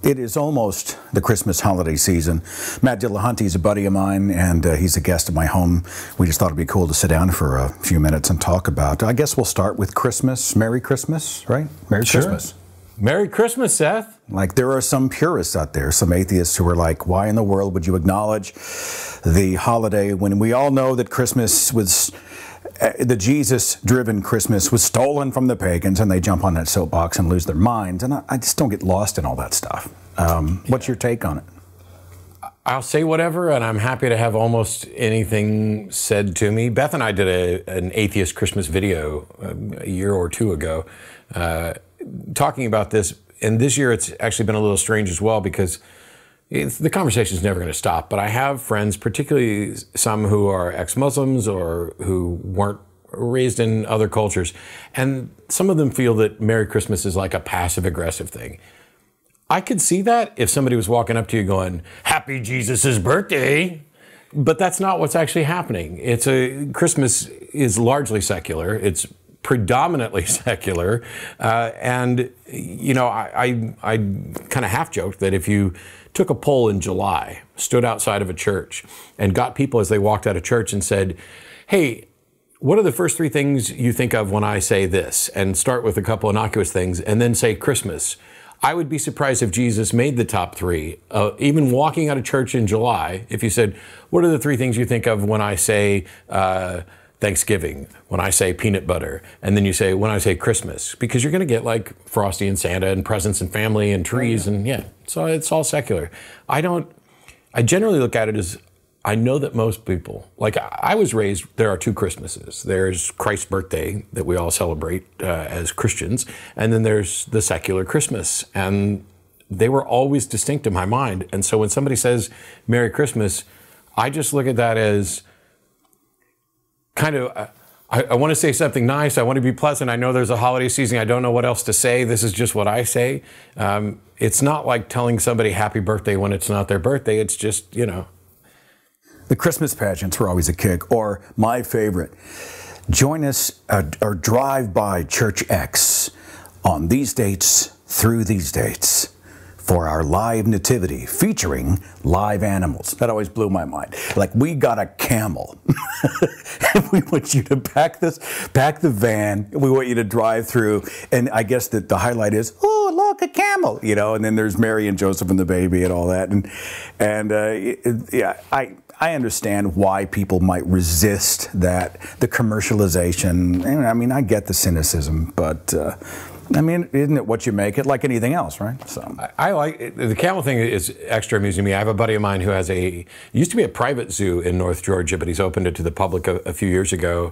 It is almost the Christmas holiday season. Matt Dillahunty is a buddy of mine, and he's a guest at my home. We just thought it'd be cool to sit down for a few minutes and talk about. I guess we'll start with Christmas. Merry Christmas, right? Merry Christmas. Merry Christmas, Seth. Like, there are some purists out there, some atheists who are like, why in the world would you acknowledge the holiday when we all know that Christmas was... the Jesus-driven Christmas was stolen from the pagans, and they jump on that soapbox and lose their minds. And I just don't get lost in all that stuff. What's your take on it? I'll say whatever, and I'm happy to have almost anything said to me. Beth and I did an atheist Christmas video a year or two ago talking about this. And this year it's actually been a little strange as well, because the conversation is never going to stop, but I have friends, particularly some who are ex-Muslims or who weren't raised in other cultures, and some of them feel that Merry Christmas is like a passive-aggressive thing. I could see that if somebody was walking up to you going, "Happy Jesus' birthday," but that's not what's actually happening. Christmas is largely secular. It's predominantly secular, and you know, I kind of half joked that if you took a poll in July, stood outside of a church, and got people as they walked out of church and said, "Hey, what are the first three things you think of when I say this?" and start with a couple innocuous things, and then say Christmas, I would be surprised if Jesus made the top three. Even walking out of church in July, if you said, "What are the three things you think of when I say Thanksgiving, when I say peanut butter," and then you say, "when I say Christmas," because you're going to get like Frosty and Santa and presents and family and trees, and yeah, so it's all secular. I generally look at it as, I know that most people, like I was raised, there are two Christmases. There's Christ's birthday that we all celebrate as Christians, and then there's the secular Christmas, and they were always distinct in my mind. And so when somebody says Merry Christmas, I just look at that as kind of, I want to say something nice. I want to be pleasant. I know there's a holiday season. I don't know what else to say. This is just what I say. It's not like telling somebody happy birthday when it's not their birthday. It's just, you know. The Christmas pageants were always a kick. Or my favorite, join us or drive by Church X on these dates through these dates for our live nativity featuring live animals. That always blew my mind. Like, we got a camel. And we want you to pack the van. We want you to drive through. And I guess that the highlight is, oh, look, a camel, you know, and then there's Mary and Joseph and the baby and all that. Yeah, I understand why people might resist that, the commercialization. And I mean, I get the cynicism, but I mean, isn't it what you make it, like anything else, right? So I like it. The camel thing is extra amusing to me. I have a buddy of mine who has used to be a private zoo in North Georgia, but he's opened it to the public a few years ago.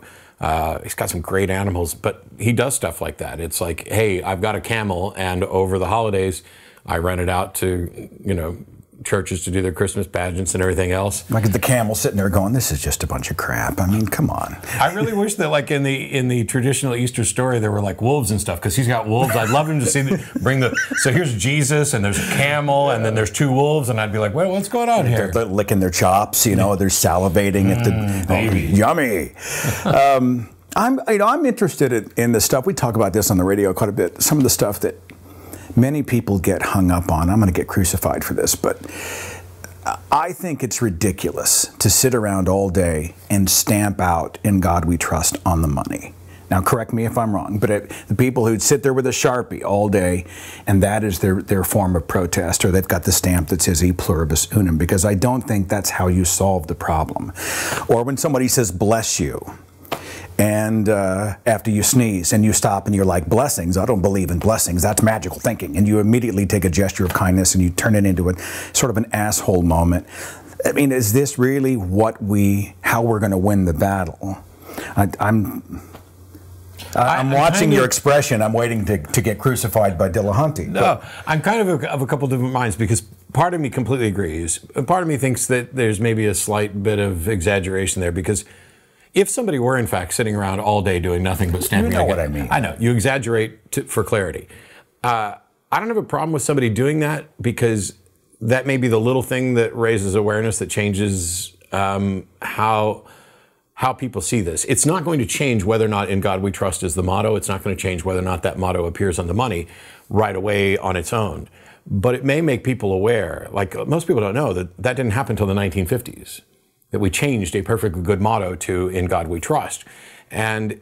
He's got some great animals, but he does stuff like that. It's like, hey, I've got a camel, and over the holidays, I rent it out to, you know, churches to do their Christmas pageants and everything else. Like the camel sitting there going, "This is just a bunch of crap." I mean, come on. I really wish that, like in the traditional Easter story, there were like wolves and stuff, because he's got wolves. I'd love him to see so here's Jesus, and there's a camel, and then there's two wolves, and I'd be like, "Well, what's going on here?" They're licking their chops, you know, they're salivating at the baby. Yummy. I'm interested in the stuff. We talk about this on the radio quite a bit. Some of the stuff that many people get hung up on. I'm going to get crucified for this, but I think it's ridiculous to sit around all day and stamp out "In God We Trust" on the money. Now, correct me if I'm wrong, but the people who'd sit there with a Sharpie all day, and that is their form of protest, or they've got the stamp that says "E pluribus unum," because I don't think that's how you solve the problem. Or when somebody says "bless you," and after you sneeze and you stop and you're like, "Blessings, I don't believe in blessings, that's magical thinking," and you immediately take a gesture of kindness and you turn it into a sort of an asshole moment. I mean, is this really how we're going to win the battle? I'm watching your expression. I'm waiting to get crucified by Dillahunty. No, I'm kind of a couple different minds, because part of me completely agrees. Part of me thinks that there's maybe a slight bit of exaggeration there, because if somebody were, in fact, sitting around all day doing nothing but stamping, you know what I mean. I know. You exaggerate for clarity. I don't have a problem with somebody doing that, because that may be the little thing that raises awareness, that changes how people see this. It's not going to change whether or not "In God We Trust" is the motto. It's not going to change whether or not that motto appears on the money right away on its own. but it may make people aware. Like most people don't know that didn't happen until the 1950s, that we changed a perfectly good motto to "In God We Trust," and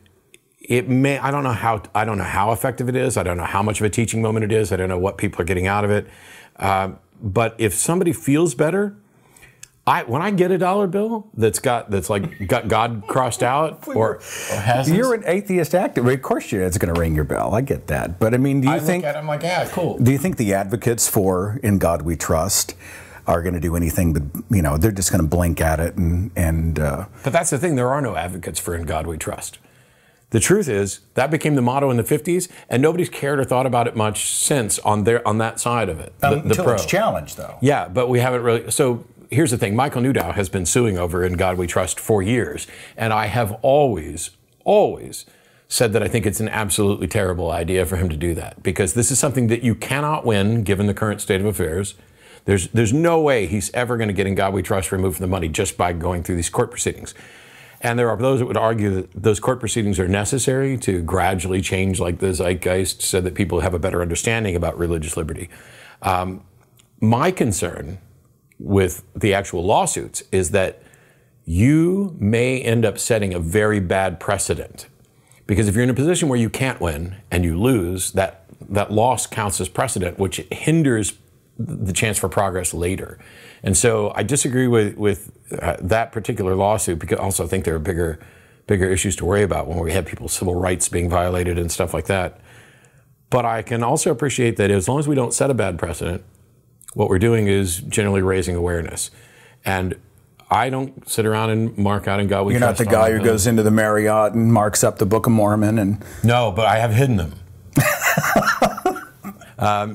it may, I don't know how effective it is. I don't know how much of a teaching moment it is. I don't know what people are getting out of it. But if somebody feels better, when I get a dollar bill that's got God crossed out or has, you're an atheist activist. Of course, it's going to ring your bell. I get that. But I mean, do you think? Look at it, I'm like, yeah, cool. Do you think the advocates for "In God We Trust" are going to do anything but, they're just going to blink at it and But that's the thing. There are no advocates for "In God We Trust." The truth is that became the motto in the 50s, and nobody's cared or thought about it much since on that side of it. Until it's challenged, though. Yeah, but we haven't really. So here's the thing: Michael Newdow has been suing over "In God We Trust" for years, and I have always said that I think it's an absolutely terrible idea for him to do that, because this is something that you cannot win given the current state of affairs. There's no way he's ever going to get "In God We Trust" removed from the money just by going through these court proceedings. And there are those that would argue that those court proceedings are necessary to gradually change, like the zeitgeist, so that people have a better understanding about religious liberty. My concern with the actual lawsuits is that you may end up setting a very bad precedent. Because if you're in a position where you can't win and you lose, that loss counts as precedent, which hinders the chance for progress later. And so I disagree with that particular lawsuit, because I also think there are bigger issues to worry about when we have people's civil rights being violated and stuff like that. But I can also appreciate that as long as we don't set a bad precedent, what we're doing is generally raising awareness. And I don't sit around and mark out "In God We Trust." You're not the guy who goes into the Marriott and marks up the Book of Mormon and... No, but I have hidden them.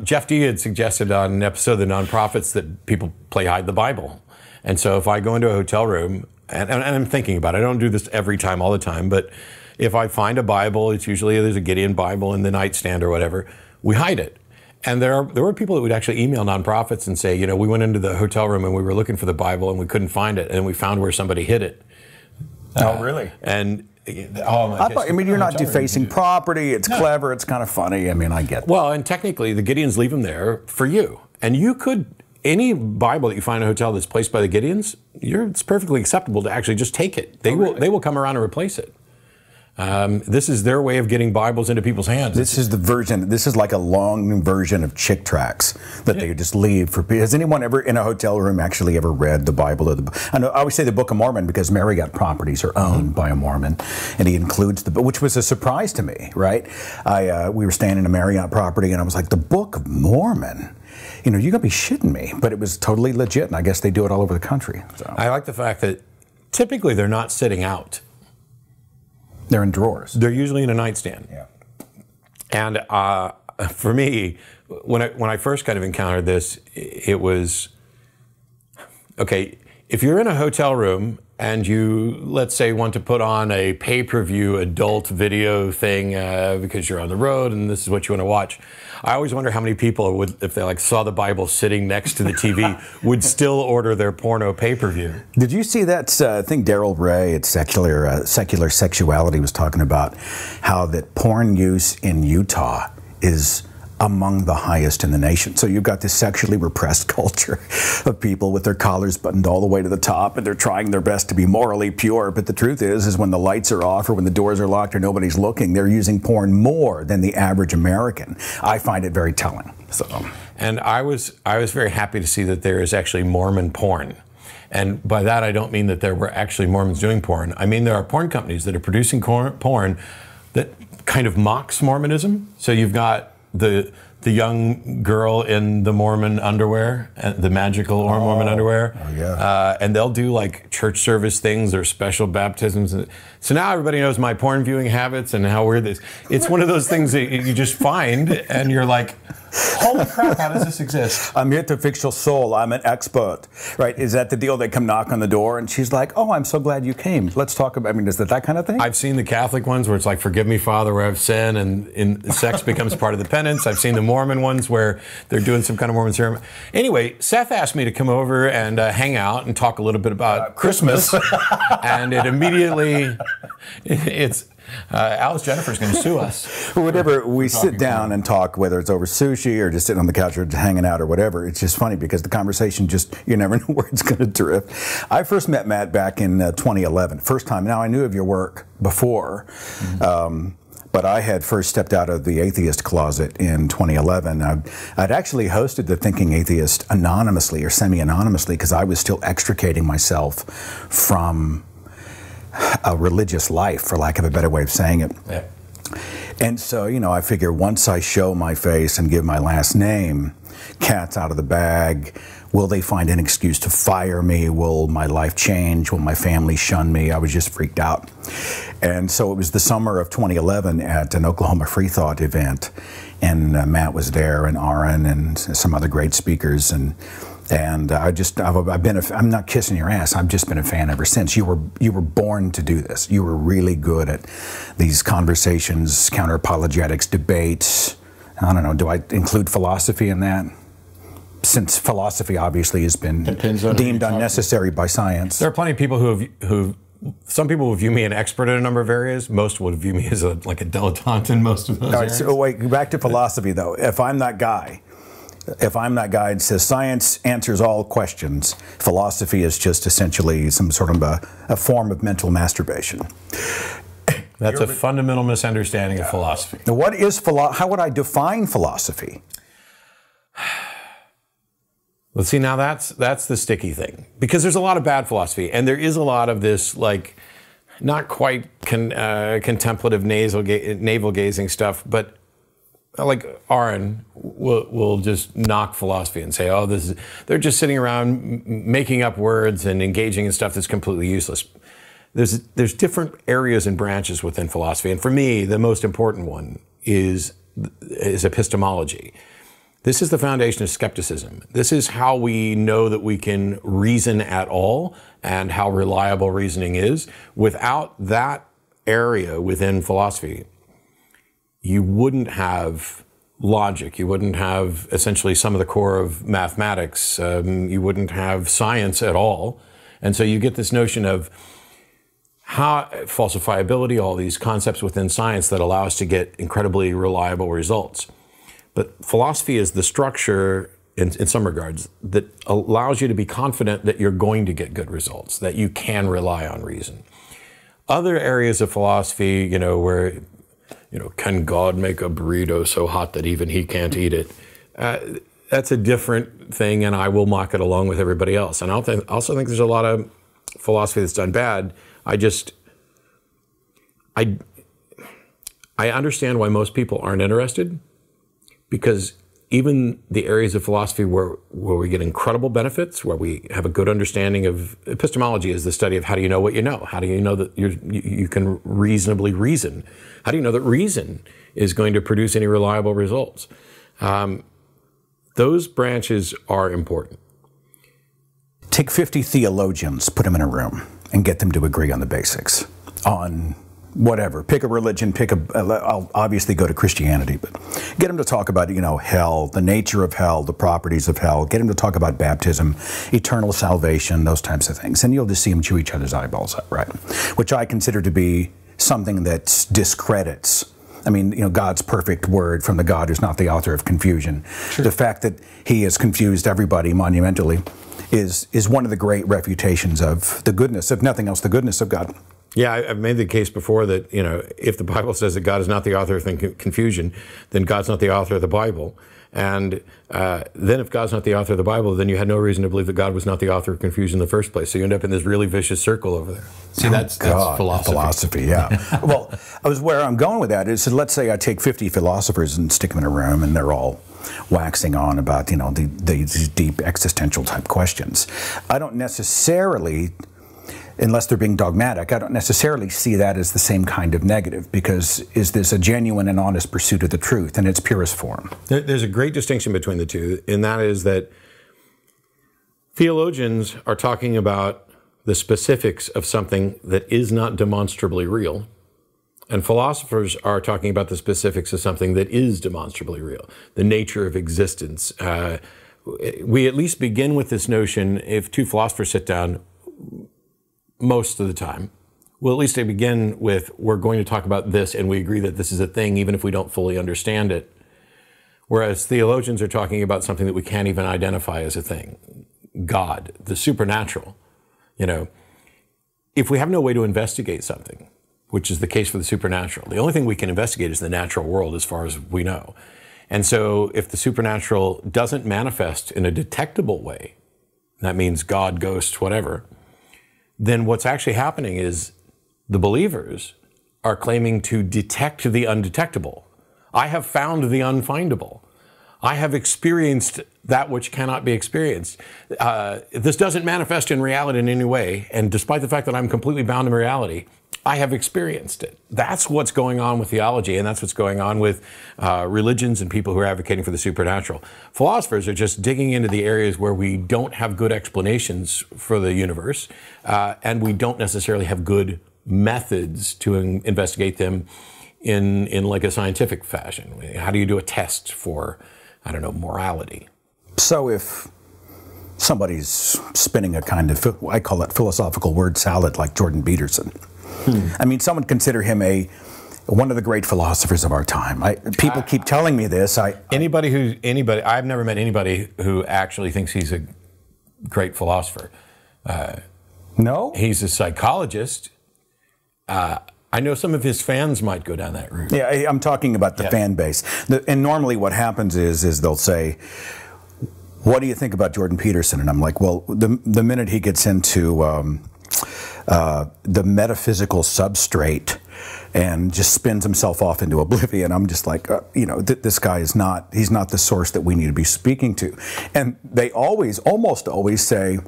Jeff D had suggested on an episode of The Nonprofits that people play hide the Bible. And so if I go into a hotel room, and I'm thinking about it, I don't do this every time, all the time, but if I find a Bible, it's usually there's a Gideon Bible in the nightstand or whatever, we hide it. And there were people that would actually email Nonprofits and say, we went into the hotel room and we were looking for the Bible and we couldn't find it, and we found where somebody hid it. Oh, really? And you're not defacing property. It's clever. It's kind of funny. I get that. Well, and technically, the Gideons leave them there for you. And you could, any Bible that you find in a hotel that's placed by the Gideons, it's perfectly acceptable to actually just take it. They will come around and replace it. This is their way of getting Bibles into people's hands. This is like a long version of Chick Tracts that they just leave for people. Has anyone ever in a hotel room actually ever read the Bible? I always say the Book of Mormon because Marriott properties are owned by a Mormon, and he includes which was a surprise to me, right? We were staying in a Marriott property, and I was like, the Book of Mormon? You're going to be shitting me. But it was totally legit, and I guess they do it all over the country. So. I like the fact that typically they're not sitting out. They're in drawers. They're usually in a nightstand. Yeah. And for me, when I first kind of encountered this, it was, okay, if you're in a hotel room and you, let's say, want to put on a pay-per-view adult video thing because you're on the road and this is what you want to watch, I always wonder how many people would, if they saw the Bible sitting next to the TV, would still order their porno pay-per-view. Did you see that? I think Darrell Ray at Secular Sexuality was talking about how that porn use in Utah is among the highest in the nation. So you've got this sexually repressed culture of people with their collars buttoned all the way to the top, and they're trying their best to be morally pure. But the truth is when the lights are off or when the doors are locked or nobody's looking, they're using porn more than the average American. I find it very telling. So. And I was very happy to see that there is actually Mormon porn. And by that, I don't mean that there were actually Mormons doing porn. I mean there are porn companies that are producing porn that kind of mocks Mormonism. So you've got the young girl in the Mormon underwear, the magical Mormon underwear. Oh, yeah. And they'll do like church service things or special baptisms. So now everybody knows my porn viewing habits and how weird this. It's one of those things that you just find and you're like, holy crap, how does this exist? I'm here to fix your soul. I'm an expert. Right? Is that the deal? They come knock on the door and she's like, oh, I'm so glad you came. Let's talk about, is that kind of thing? I've seen the Catholic ones where it's like, forgive me, Father, where I've sinned, and sex becomes part of the penance. I've seen the Mormon ones where they're doing some kind of Mormon ceremony. Anyway, Seth asked me to come over and hang out and talk a little bit about Christmas. And it immediately, Alice Jennifer's going to sue us. Whatever, we sit down and talk, whether it's over sushi or just sitting on the couch or hanging out or whatever. It's just funny because the conversation just, you never know where it's going to drift. I first met Matt back in 2011. First time. Now, I knew of your work before, but I had first stepped out of the atheist closet in 2011. I'd actually hosted the Thinking Atheist anonymously or semi-anonymously because I was still extricating myself from a religious life, for lack of a better way of saying it. Yeah. And so, you know, I figure once I show my face and give my last name, cat's out of the bag. Will they find an excuse to fire me? Will my life change? Will my family shun me? I was just freaked out. And so it was the summer of 2011 at an Oklahoma Free Thought event, and Matt was there, and Aaron, and some other great speakers, and I'm not kissing your ass. I've just been a fan ever since. You were born to do this. You were really good at these conversations, counter-apologetics, debates. I don't know, do I include philosophy in that? Since philosophy obviously has been deemed unnecessary by science. There are plenty of people who some people will view me an expert in a number of areas. Most would view me as like a dilettante in most of those areas. So wait, back to philosophy though. If I'm that guy that says science answers all questions, philosophy is just essentially some sort of a form of mental masturbation. That's a fundamental misunderstanding of philosophy. Now, what is how would I define philosophy? Well, see, now that's the sticky thing, because there's a lot of bad philosophy, and there is a lot of this, like, not quite contemplative navel-gazing stuff, but like Aaron will just knock philosophy and say, oh, they're just sitting around making up words and engaging in stuff that's completely useless. There's different areas and branches within philosophy, and for me, the most important one is epistemology. This is the foundation of skepticism. This is how we know that we can reason at all and how reliable reasoning is. Without that area within philosophy, you wouldn't have logic. You wouldn't have essentially some of the core of mathematics. You wouldn't have science at all. And so you get this notion of how falsifiability, all these concepts within science that allow us to get incredibly reliable results. But philosophy is the structure, in some regards, that allows you to be confident that you're going to get good results, that you can rely on reason. Other areas of philosophy, where, can God make a burrito so hot that even he can't eat it? That's a different thing, and I will mock it along with everybody else. And I also think there's a lot of philosophy that's done bad. I understand why most people aren't interested, because even the areas of philosophy where we get incredible benefits, where we have a good understanding of epistemology, is the study of how do you know what you know? How do you know that you can reasonably reason? How do you know that reason is going to produce any reliable results? Those branches are important. Take 50 theologians, put them in a room, and get them to agree on the basics, on whatever. Pick a religion, I'll obviously go to Christianity, but get them to talk about, hell, the nature of hell, the properties of hell, get them to talk about baptism, eternal salvation, those types of things. And you'll just see them chew each other's eyeballs out, right? Which I consider to be something that discredits, God's perfect word from the God who's not the author of confusion. Sure. The fact that he has confused everybody monumentally is one of the great refutations of the goodness, if nothing else, the goodness of God. Yeah, I've made the case before that, if the Bible says that God is not the author of confusion, then God's not the author of the Bible. And then if God's not the author of the Bible, then you had no reason to believe that God was not the author of confusion in the first place. So you end up in this really vicious circle over there. See, that's philosophy. Philosophy, yeah. Well, where I'm going with that is, let's say I take 50 philosophers and stick them in a room, and they're all waxing on about, these deep existential type questions. I don't necessarily, unless they're being dogmatic, I don't necessarily see that as the same kind of negative, because is this a genuine and honest pursuit of the truth in its purest form? There's a great distinction between the two, and that is that theologians are talking about the specifics of something that is not demonstrably real, and philosophers are talking about the specifics of something that is demonstrably real, the nature of existence. We at least begin with this notion, if two philosophers sit down, most of the time, Well, at least they begin with, we're going to talk about this, and we agree that this is a thing, even if we don't fully understand it. Whereas theologians are talking about something that we can't even identify as a thing. God, the supernatural. You know, if we have no way to investigate something, which is the case for the supernatural, the only thing we can investigate is the natural world as far as we know. And so if the supernatural doesn't manifest in a detectable way, that means God, ghosts, whatever, then what's actually happening is the believers are claiming to detect the undetectable. I have found the unfindable. I have experienced that which cannot be experienced. This doesn't manifest in reality in any way, and despite the fact that I'm completely bound in reality, I have experienced it. That's what's going on with theology, and that's what's going on with religions and people who are advocating for the supernatural. Philosophers are just digging into the areas where we don't have good explanations for the universe, and we don't necessarily have good methods to investigate them in like a scientific fashion. How do you do a test for, I don't know, morality? So if somebody's spinning a kind of, I call it philosophical word salad, like Jordan Peterson. I mean, some would consider him one of the great philosophers of our time. People keep telling me this. I've never met anybody who actually thinks he's a great philosopher. No? He's a psychologist. I know some of his fans might go down that route. Yeah, I'm talking about the fan base. And normally what happens is they'll say, what do you think about Jordan Peterson? And I'm like, well, the minute he gets into the metaphysical substrate and just spins himself off into oblivion, I'm just like, this guy he's not the source that we need to be speaking to. And they almost always say,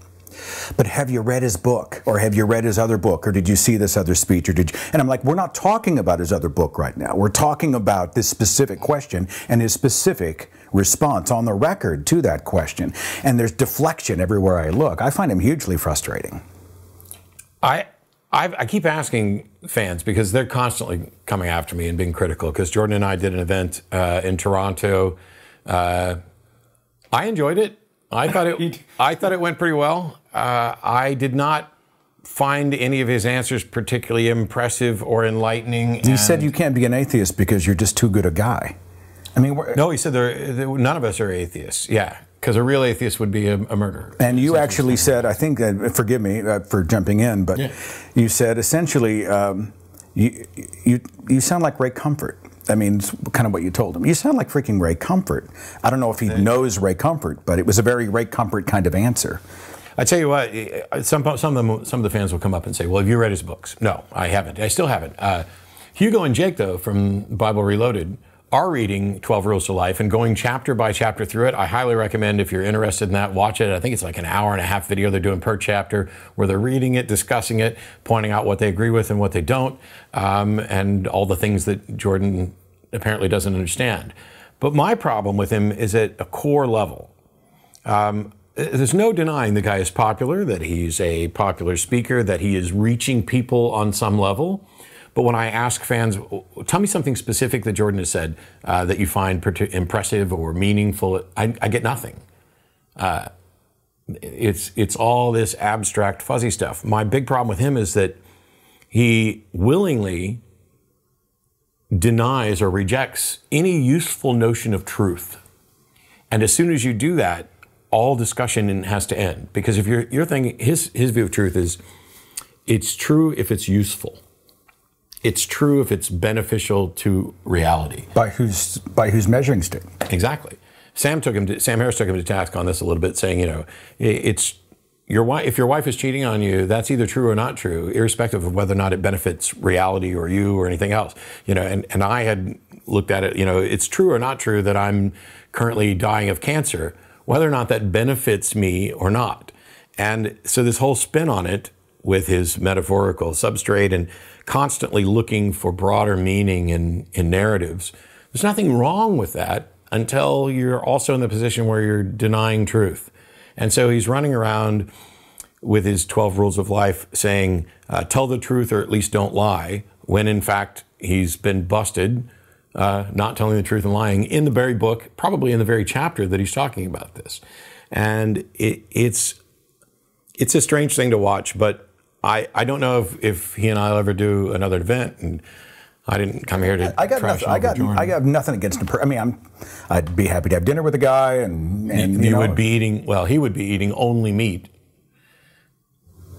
but have you read his book? Or have you read his other book? Or did you see this other speech? And I'm like, we're not talking about his other book right now. We're talking about this specific question and his specific response on the record to that question. And there's deflection everywhere I look. I find him hugely frustrating. I keep asking fans, because they're constantly coming after me and being critical, because Jordan and I did an event in Toronto. I enjoyed it. I thought it went pretty well. I did not find any of his answers particularly impressive or enlightening. He said you can't be an atheist because you're just too good a guy. I mean, no, he said none of us are atheists. Yeah, because a real atheist would be a murderer. And you actually said, I think, forgive me for jumping in, but you said essentially you sound like Ray Comfort. I mean, it's kind of what you told him. You sound like freaking Ray Comfort. I don't know if he knows Ray Comfort, but it was a very Ray Comfort kind of answer. I tell you what, some of the fans will come up and say, well, have you read his books? No, I haven't. I still haven't. Hugo and Jake, though, from Bible Reloaded, are reading 12 Rules to Life and going chapter by chapter through it. I highly recommend, if you're interested in that, watch it. I think it's like an hour and a half video they're doing per chapter, where they're reading it, discussing it, pointing out what they agree with and what they don't, and all the things that Jordan apparently doesn't understand. But my problem with him is at a core level. There's no denying the guy is popular, that he's a popular speaker, that he is reaching people on some level. But when I ask fans, tell me something specific that Jordan has said that you find impressive or meaningful, I get nothing. It's all this abstract, fuzzy stuff. My big problem with him is that he willingly denies or rejects any useful notion of truth. And as soon as you do that, all discussion has to end. Because if you're thinking, his view of truth is, it's true if it's useful. It's true if it's beneficial to reality. By whose measuring stick? Exactly. Sam Harris took him to task on this a little bit, saying, if your wife is cheating on you, that's either true or not true, irrespective of whether or not it benefits reality or you or anything else. And I had looked at it, it's true or not true that I'm currently dying of cancer, whether or not that benefits me or not. And so this whole spin on it with his metaphorical substrate and constantly looking for broader meaning in narratives, there's nothing wrong with that until you're also in the position where you're denying truth. And so he's running around with his 12 rules of life saying, tell the truth or at least don't lie, when in fact he's been busted not telling the truth and lying in the very book, probably in the very chapter that he's talking about this. And it's a strange thing to watch, but I don't know if he and I'll ever do another event, and I didn't come here to trash him. I got nothing against him. I mean, I'd be happy to have dinner with the guy, and you would be eating. Well, he would be eating only meat,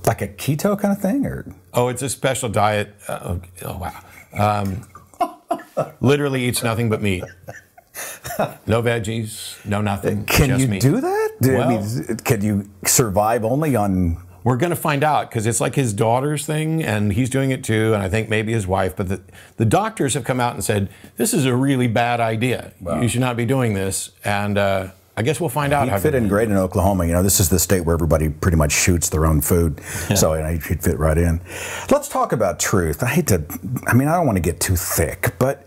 like a keto kind of thing, or it's a special diet. Oh wow, literally eats nothing but meat. No veggies, no nothing. Can just you meat. do that? Well, I mean, can you survive only on? We're going to find out, because it's like his daughter's thing, and he's doing it too, and I think maybe his wife. But the doctors have come out and said, this is a really bad idea. Wow. You should not be doing this. And I guess we'll find out. He'd fit in great in Oklahoma. You know, this is the state where everybody pretty much shoots their own food. Yeah. So he'd fit right in. Let's talk about truth. I don't want to get too thick, but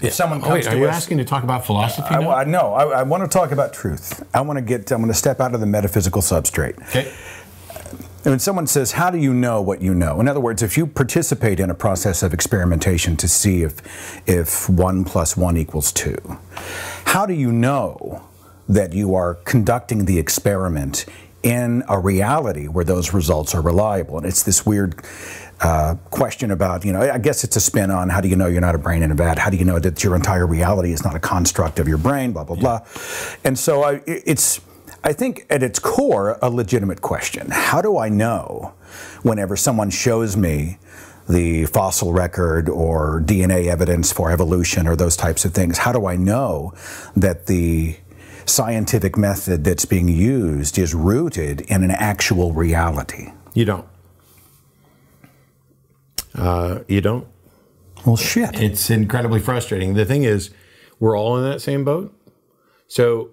if someone comes to us... Are you asking to talk about philosophy now? No, I want to talk about truth. I'm going to step out of the metaphysical substrate. Okay. When someone says, how do you know what you know? In other words, if you participate in a process of experimentation to see if 1 + 1 = 2, how do you know that you are conducting the experiment in a reality where those results are reliable? And it's this weird question about, I guess it's a spin on how do you know you're not a brain in a vat? How do you know that your entire reality is not a construct of your brain, blah, blah, blah. And so it's... I think at its core, a legitimate question. How do I know whenever someone shows me the fossil record or DNA evidence for evolution or those types of things? How do I know that the scientific method that's being used is rooted in an actual reality? You don't. You don't. Well, shit. It's incredibly frustrating. The thing is, we're all in that same boat. So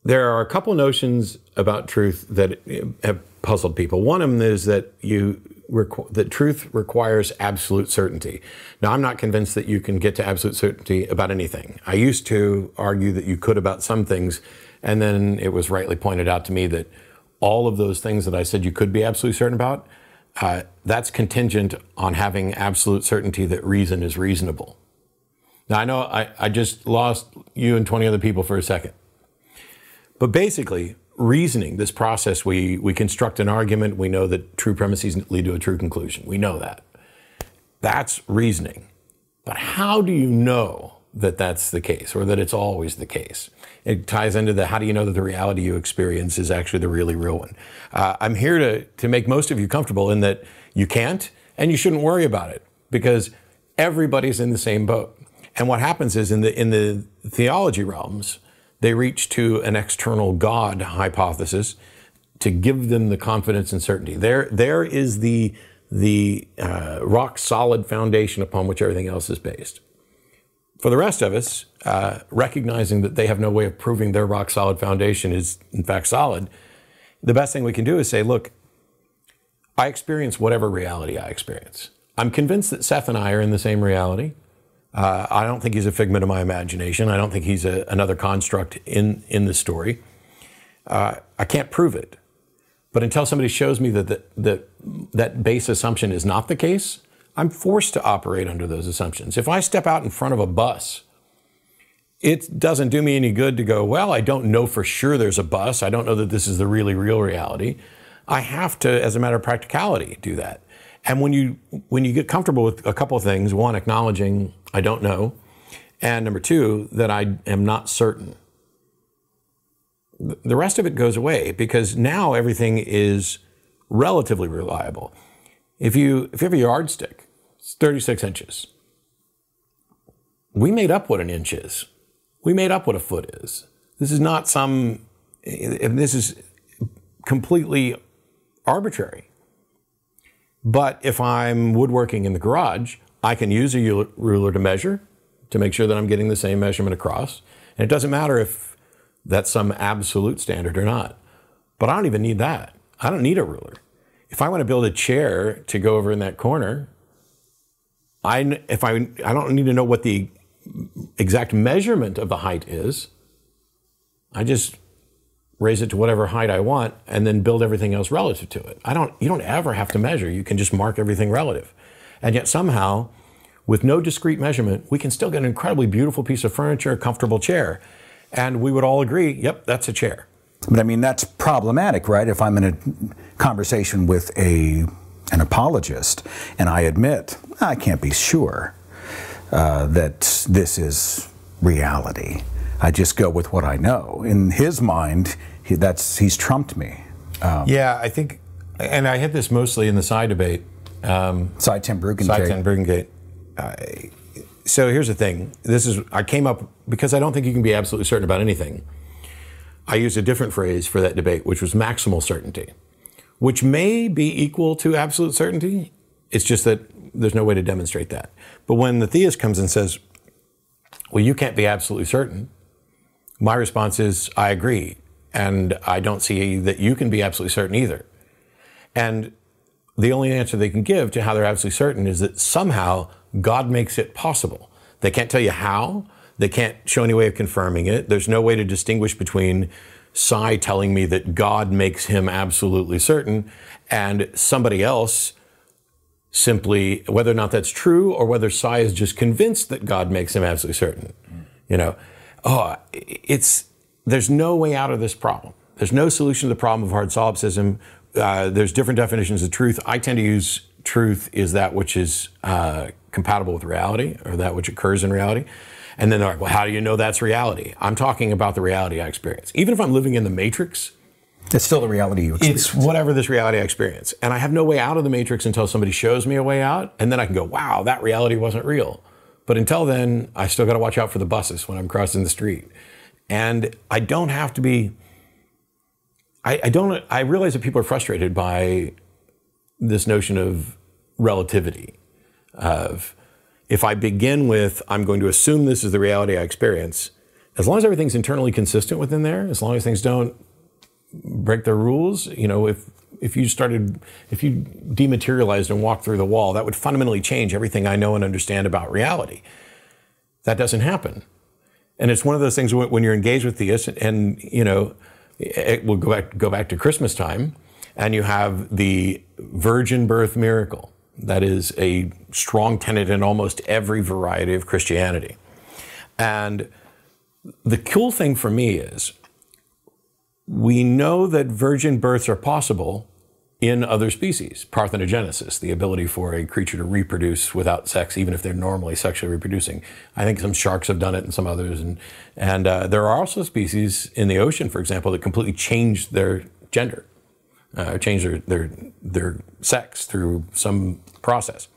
there are a couple notions about truth that have puzzled people. One of them is that that truth requires absolute certainty. Now, I'm not convinced that you can get to absolute certainty about anything. I used to argue that you could about some things, and then it was rightly pointed out to me that all of those things that I said you could be absolutely certain about, that's contingent on having absolute certainty that reason is reasonable. Now, I know I just lost you and 20 other people for a second. But basically, reasoning, this process, we construct an argument, we know that true premises lead to a true conclusion. We know that. That's reasoning. But how do you know that that's the case, or that it's always the case? It ties into the how do you know that the reality you experience is actually the really real one? I'm here to make most of you comfortable in that you can't, and you shouldn't worry about it, because everybody's in the same boat. And what happens is in the theology realms, they reach to an external God hypothesis to give them the confidence and certainty. There is the rock solid foundation upon which everything else is based. For the rest of us, recognizing that they have no way of proving their rock solid foundation is in fact solid, the best thing we can do is say, look, I experience whatever reality I experience. I'm convinced that Seth and I are in the same reality. I don't think he's a figment of my imagination. I don't think he's another construct in the story. I can't prove it. But until somebody shows me that base assumption is not the case, I'm forced to operate under those assumptions. If I step out in front of a bus, it doesn't do me any good to go, well, I don't know for sure there's a bus. I don't know that this is the really real reality. I have to, as a matter of practicality, do that. And when you get comfortable with a couple of things, one, acknowledging I don't know, and number two, that I am not certain, the rest of it goes away, because now everything is relatively reliable. If you have a yardstick, it's 36 inches. We made up what an inch is. We made up what a foot is. This is not this is completely arbitrary. But if I'm woodworking in the garage, I can use a ruler to measure, to make sure that I'm getting the same measurement across. And it doesn't matter if that's some absolute standard or not. But I don't even need that. I don't need a ruler. If I want to build a chair to go over in that corner, I don't need to know what the exact measurement of the height is. I just raise it to whatever height I want, and then build everything else relative to it. You don't ever have to measure. You can just mark everything relative. And yet somehow, with no discrete measurement, we can still get an incredibly beautiful piece of furniture, a comfortable chair. And we would all agree, yep, that's a chair. But I mean, that's problematic, right? If I'm in a conversation with a an apologist, and I admit I can't be sure that this is reality. I just go with what I know. In his mind, he's trumped me. Yeah, I think, and I hit this mostly in the side debate. Side 10 Bruggen Side 10 Bruggen gate. So here's the thing. I came up, because I don't think you can be absolutely certain about anything. I used a different phrase for that debate, which was maximal certainty, which may be equal to absolute certainty. It's just that there's no way to demonstrate that. But when the theist comes and says, well, you can't be absolutely certain, my response is, I agree. And I don't see that you can be absolutely certain either. And the only answer they can give to how they're absolutely certain is that somehow God makes it possible. They can't tell you how. They can't show any way of confirming it. There's no way to distinguish between Cy telling me that God makes him absolutely certain and somebody else simply, whether or not that's true or whether Cy is just convinced that God makes him absolutely certain. You know, there's no way out of this problem. There's no solution to the problem of hard solipsism. There's different definitions of truth. I tend to use truth is that which is compatible with reality, or that which occurs in reality. And then they're like, well, how do you know that's reality? I'm talking about the reality I experience. Even if I'm living in the Matrix, it's still the reality you experience. It's whatever this reality I experience. And I have no way out of the Matrix until somebody shows me a way out. And then I can go, wow, that reality wasn't real. But until then, I still got to watch out for the buses when I'm crossing the street. And I don't have to be, I realize that people are frustrated by this notion of relativity, of if I begin with, I'm going to assume this is the reality I experience, as long as everything's internally consistent within there, as long as things don't break their rules, you know, if you dematerialized and walked through the wall, that would fundamentally change everything I know and understand about reality. That doesn't happen. And it's one of those things when you're engaged with theists, and you know, we'll go back to Christmas time, and you have the virgin birth miracle. That is a strong tenet in almost every variety of Christianity. And the cool thing for me is, we know that virgin births are possible in other species. Parthenogenesis, the ability for a creature to reproduce without sex, even if they're normally sexually reproducing. I think some sharks have done it and some others. And there are also species in the ocean, for example, that completely change their gender, change their sex through some process.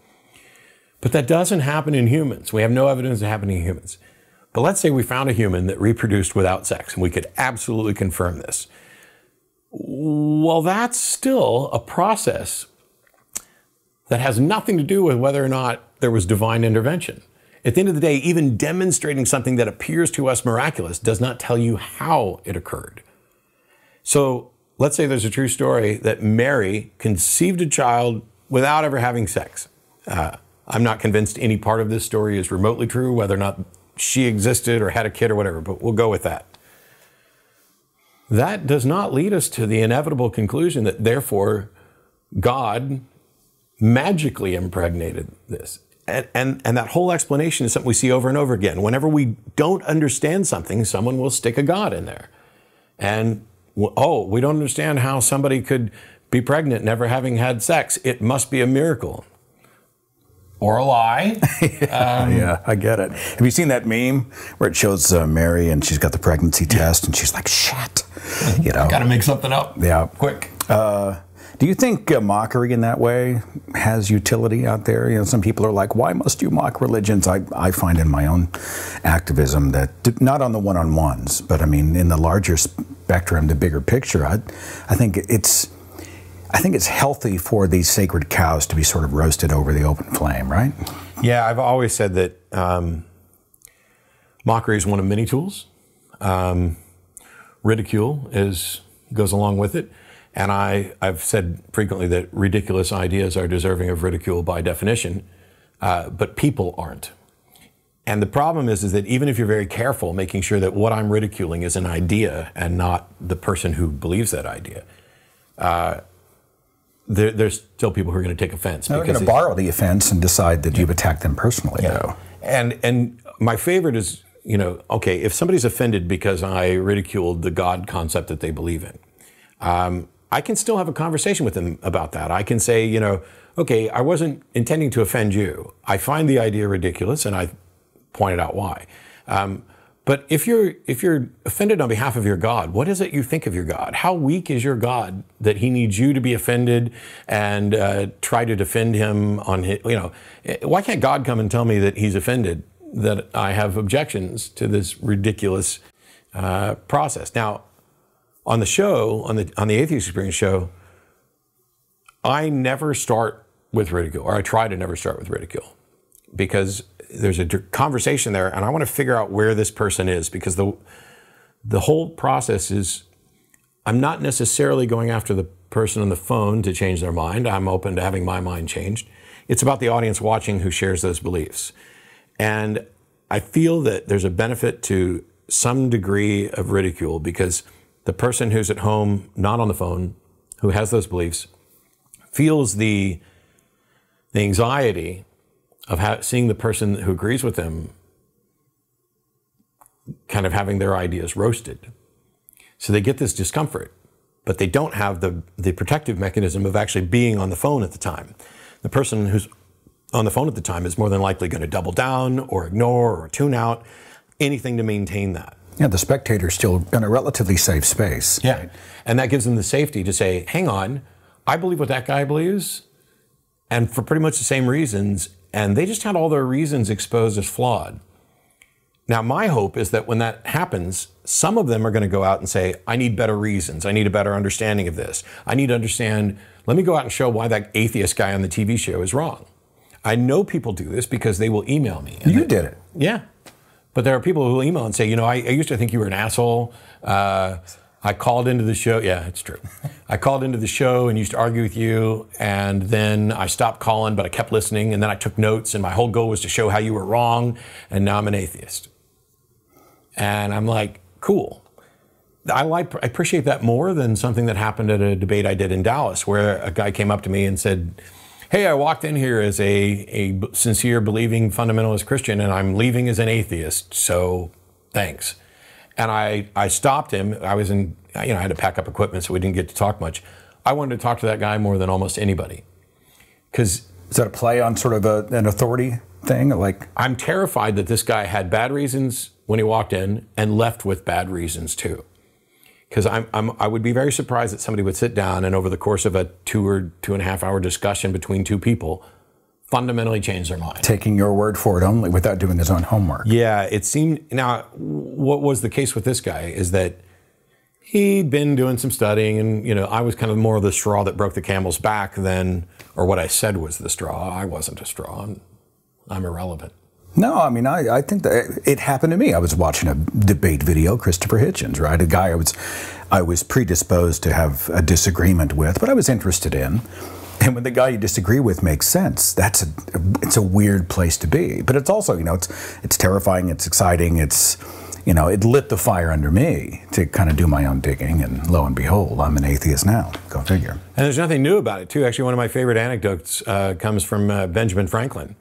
But that doesn't happen in humans. We have no evidence of happening in humans. But let's say we found a human that reproduced without sex, and we could absolutely confirm this. Well, that's still a process that has nothing to do with whether or not there was divine intervention. At the end of the day, even demonstrating something that appears to us miraculous does not tell you how it occurred. So let's say there's a true story that Mary conceived a child without ever having sex. I'm not convinced any part of this story is remotely true, whether or not she existed or had a kid or whatever, but we'll go with that. That does not lead us to the inevitable conclusion that therefore God magically impregnated this. And that whole explanation is something we see over and over again. Whenever we don't understand something, someone will stick a God in there. And, oh, we don't understand how somebody could be pregnant never having had sex. It must be a miracle. Or a lie. Yeah, I get it. Have you seen that meme where it shows Mary and she's got the pregnancy test and she's like, shit, you know. Got to make something up. Yeah. Quick. Do you think mockery in that way has utility out there? You know, some people are like, why must you mock religions? I find in my own activism that, not on the one-on-ones, but I mean, in the larger spectrum, the bigger picture, I think it's healthy for these sacred cows to be sort of roasted over the open flame, right? Yeah, I've always said that mockery is one of many tools. Ridicule goes along with it. And I've said frequently that ridiculous ideas are deserving of ridicule by definition, but people aren't. And the problem is that even if you're very careful, making sure that what I'm ridiculing is an idea and not the person who believes that idea, there's still people who are going to take offense. They're going to borrow the offense and decide that you've attacked them personally, though. And my favorite is, you know, okay, if somebody's offended because I ridiculed the God concept that they believe in, I can still have a conversation with them about that. I can say, you know, okay, I wasn't intending to offend you. I find the idea ridiculous, and I pointed out why. But if you're offended on behalf of your God, what is it you think of your God? How weak is your God that he needs you to be offended and try to defend him on his, why can't God come and tell me that he's offended, that I have objections to this ridiculous process? Now, on the show, on the Atheist Experience show, I never start with ridicule, or I try to never start with ridicule, because there's a conversation there, and I want to figure out where this person is, because the whole process is, I'm not necessarily going after the person on the phone to change their mind. I'm open to having my mind changed. It's about the audience watching who shares those beliefs. And I feel that there's a benefit to some degree of ridicule, because the person who's at home, not on the phone, who has those beliefs, feels the anxiety of seeing the person who agrees with them kind of having their ideas roasted. So they get this discomfort, but they don't have the protective mechanism of actually being on the phone at the time. The person who's on the phone at the time is more than likely going to double down or ignore or tune out, anything to maintain that. Yeah, the spectator's still in a relatively safe space. Yeah, right? And that gives them the safety to say, hang on, I believe what that guy believes, and for pretty much the same reasons, and they just had all their reasons exposed as flawed. Now, my hope is that when that happens, some of them are going to go out and say, I need better reasons. I need a better understanding of this. I need to understand, let me go out and show why that atheist guy on the TV show is wrong. I know people do this because they will email me. You did it. Yeah. But there are people who will email and say, I used to think you were an asshole. I called into the show. Yeah, it's true. I called into the show and used to argue with you, and then I stopped calling, but I kept listening, and then I took notes, and my whole goal was to show how you were wrong, and now I'm an atheist. And I'm like, cool. I appreciate that more than something that happened at a debate I did in Dallas, where a guy came up to me and said, hey, I walked in here as a sincere, believing fundamentalist Christian, and I'm leaving as an atheist, so thanks. And I stopped him. I was I had to pack up equipment, so we didn't get to talk much. I wanted to talk to that guy more than almost anybody. Because is that a play on sort of an authority thing? Like, I'm terrified that this guy had bad reasons when he walked in and left with bad reasons too. Because I would be very surprised that somebody would sit down and over the course of a 2 or 2.5 hour discussion between two people fundamentally change their mind. Taking your word for it only without doing his own homework. Yeah, it seemed, now what was the case with this guy is that he'd been doing some studying, and I was kind of more of the straw that broke the camel's back than, or what I said was the straw. I wasn't a straw. I'm irrelevant. No, I mean, I think that it happened to me. I was watching a debate video, Christopher Hitchens, right? A guy I was predisposed to have a disagreement with, but I was interested in. And when the guy you disagree with makes sense, it's a weird place to be. But it's also, it's terrifying, it's exciting, it lit the fire under me to kind of do my own digging, and lo and behold, I'm an atheist now. Go figure. And there's nothing new about it, too. Actually, one of my favorite anecdotes comes from Benjamin Franklin.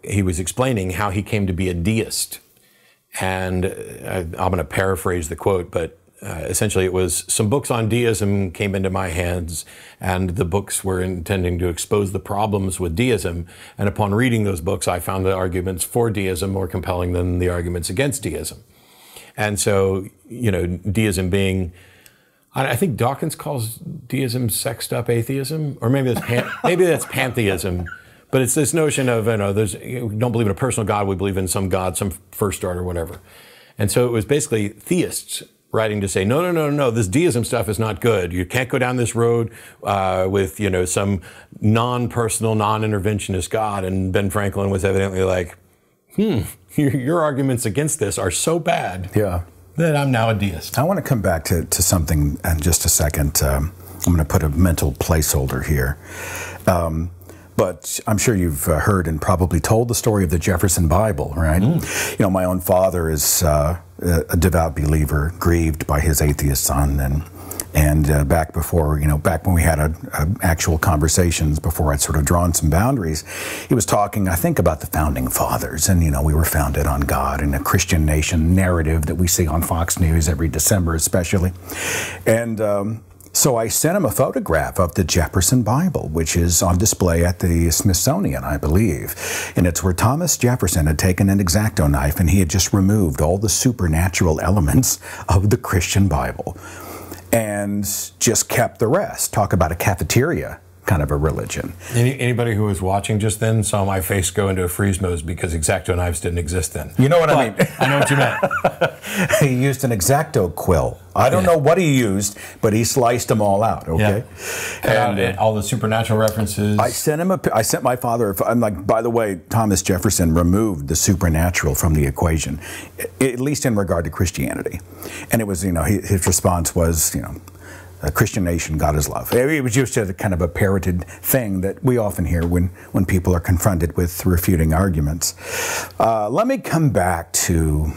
He was explaining how he came to be a deist. And I'm going to paraphrase the quote, but essentially it was, some books on deism came into my hands, and the books were intending to expose the problems with deism. And upon reading those books, I found the arguments for deism more compelling than the arguments against deism. And so, deism being, I think Dawkins calls deism sexed up atheism, or maybe that's pantheism. But it's this notion of, we don't believe in a personal God, we believe in some God, some first start or whatever. And so it was basically theists writing to say, no, this deism stuff is not good. You can't go down this road with, some non-personal, non-interventionist God. And Ben Franklin was evidently like, your arguments against this are so bad that I'm now a deist. I want to come back to something in just a second. I'm going to put a mental placeholder here. But I'm sure you've heard and probably told the story of the Jefferson Bible, right? My own father is a devout believer, grieved by his atheist son, and back before, back when we had actual conversations, before I'd sort of drawn some boundaries, he was talking, I think, about the founding fathers, and we were founded on God and a Christian nation narrative that we see on Fox News every December, especially, and So I sent him a photograph of the Jefferson Bible, which is on display at the Smithsonian, I believe. And it's where Thomas Jefferson had taken an X-Acto knife and he had just removed all the supernatural elements of the Christian Bible and just kept the rest. Talk about a cafeteria kind of a religion. Anybody who was watching just then saw my face go into a freeze mode because X-Acto knives didn't exist then. You know what I mean? I know what you meant. He used an X-Acto quill. I don't know what he used, but he sliced them all out, okay? Yeah. And all the supernatural references. I sent my father, I'm like, by the way, Thomas Jefferson removed the supernatural from the equation, at least in regard to Christianity. And it was, his response was, a Christian nation, God is love. It was just a kind of a parroted thing that we often hear when people are confronted with refuting arguments. Let me come back to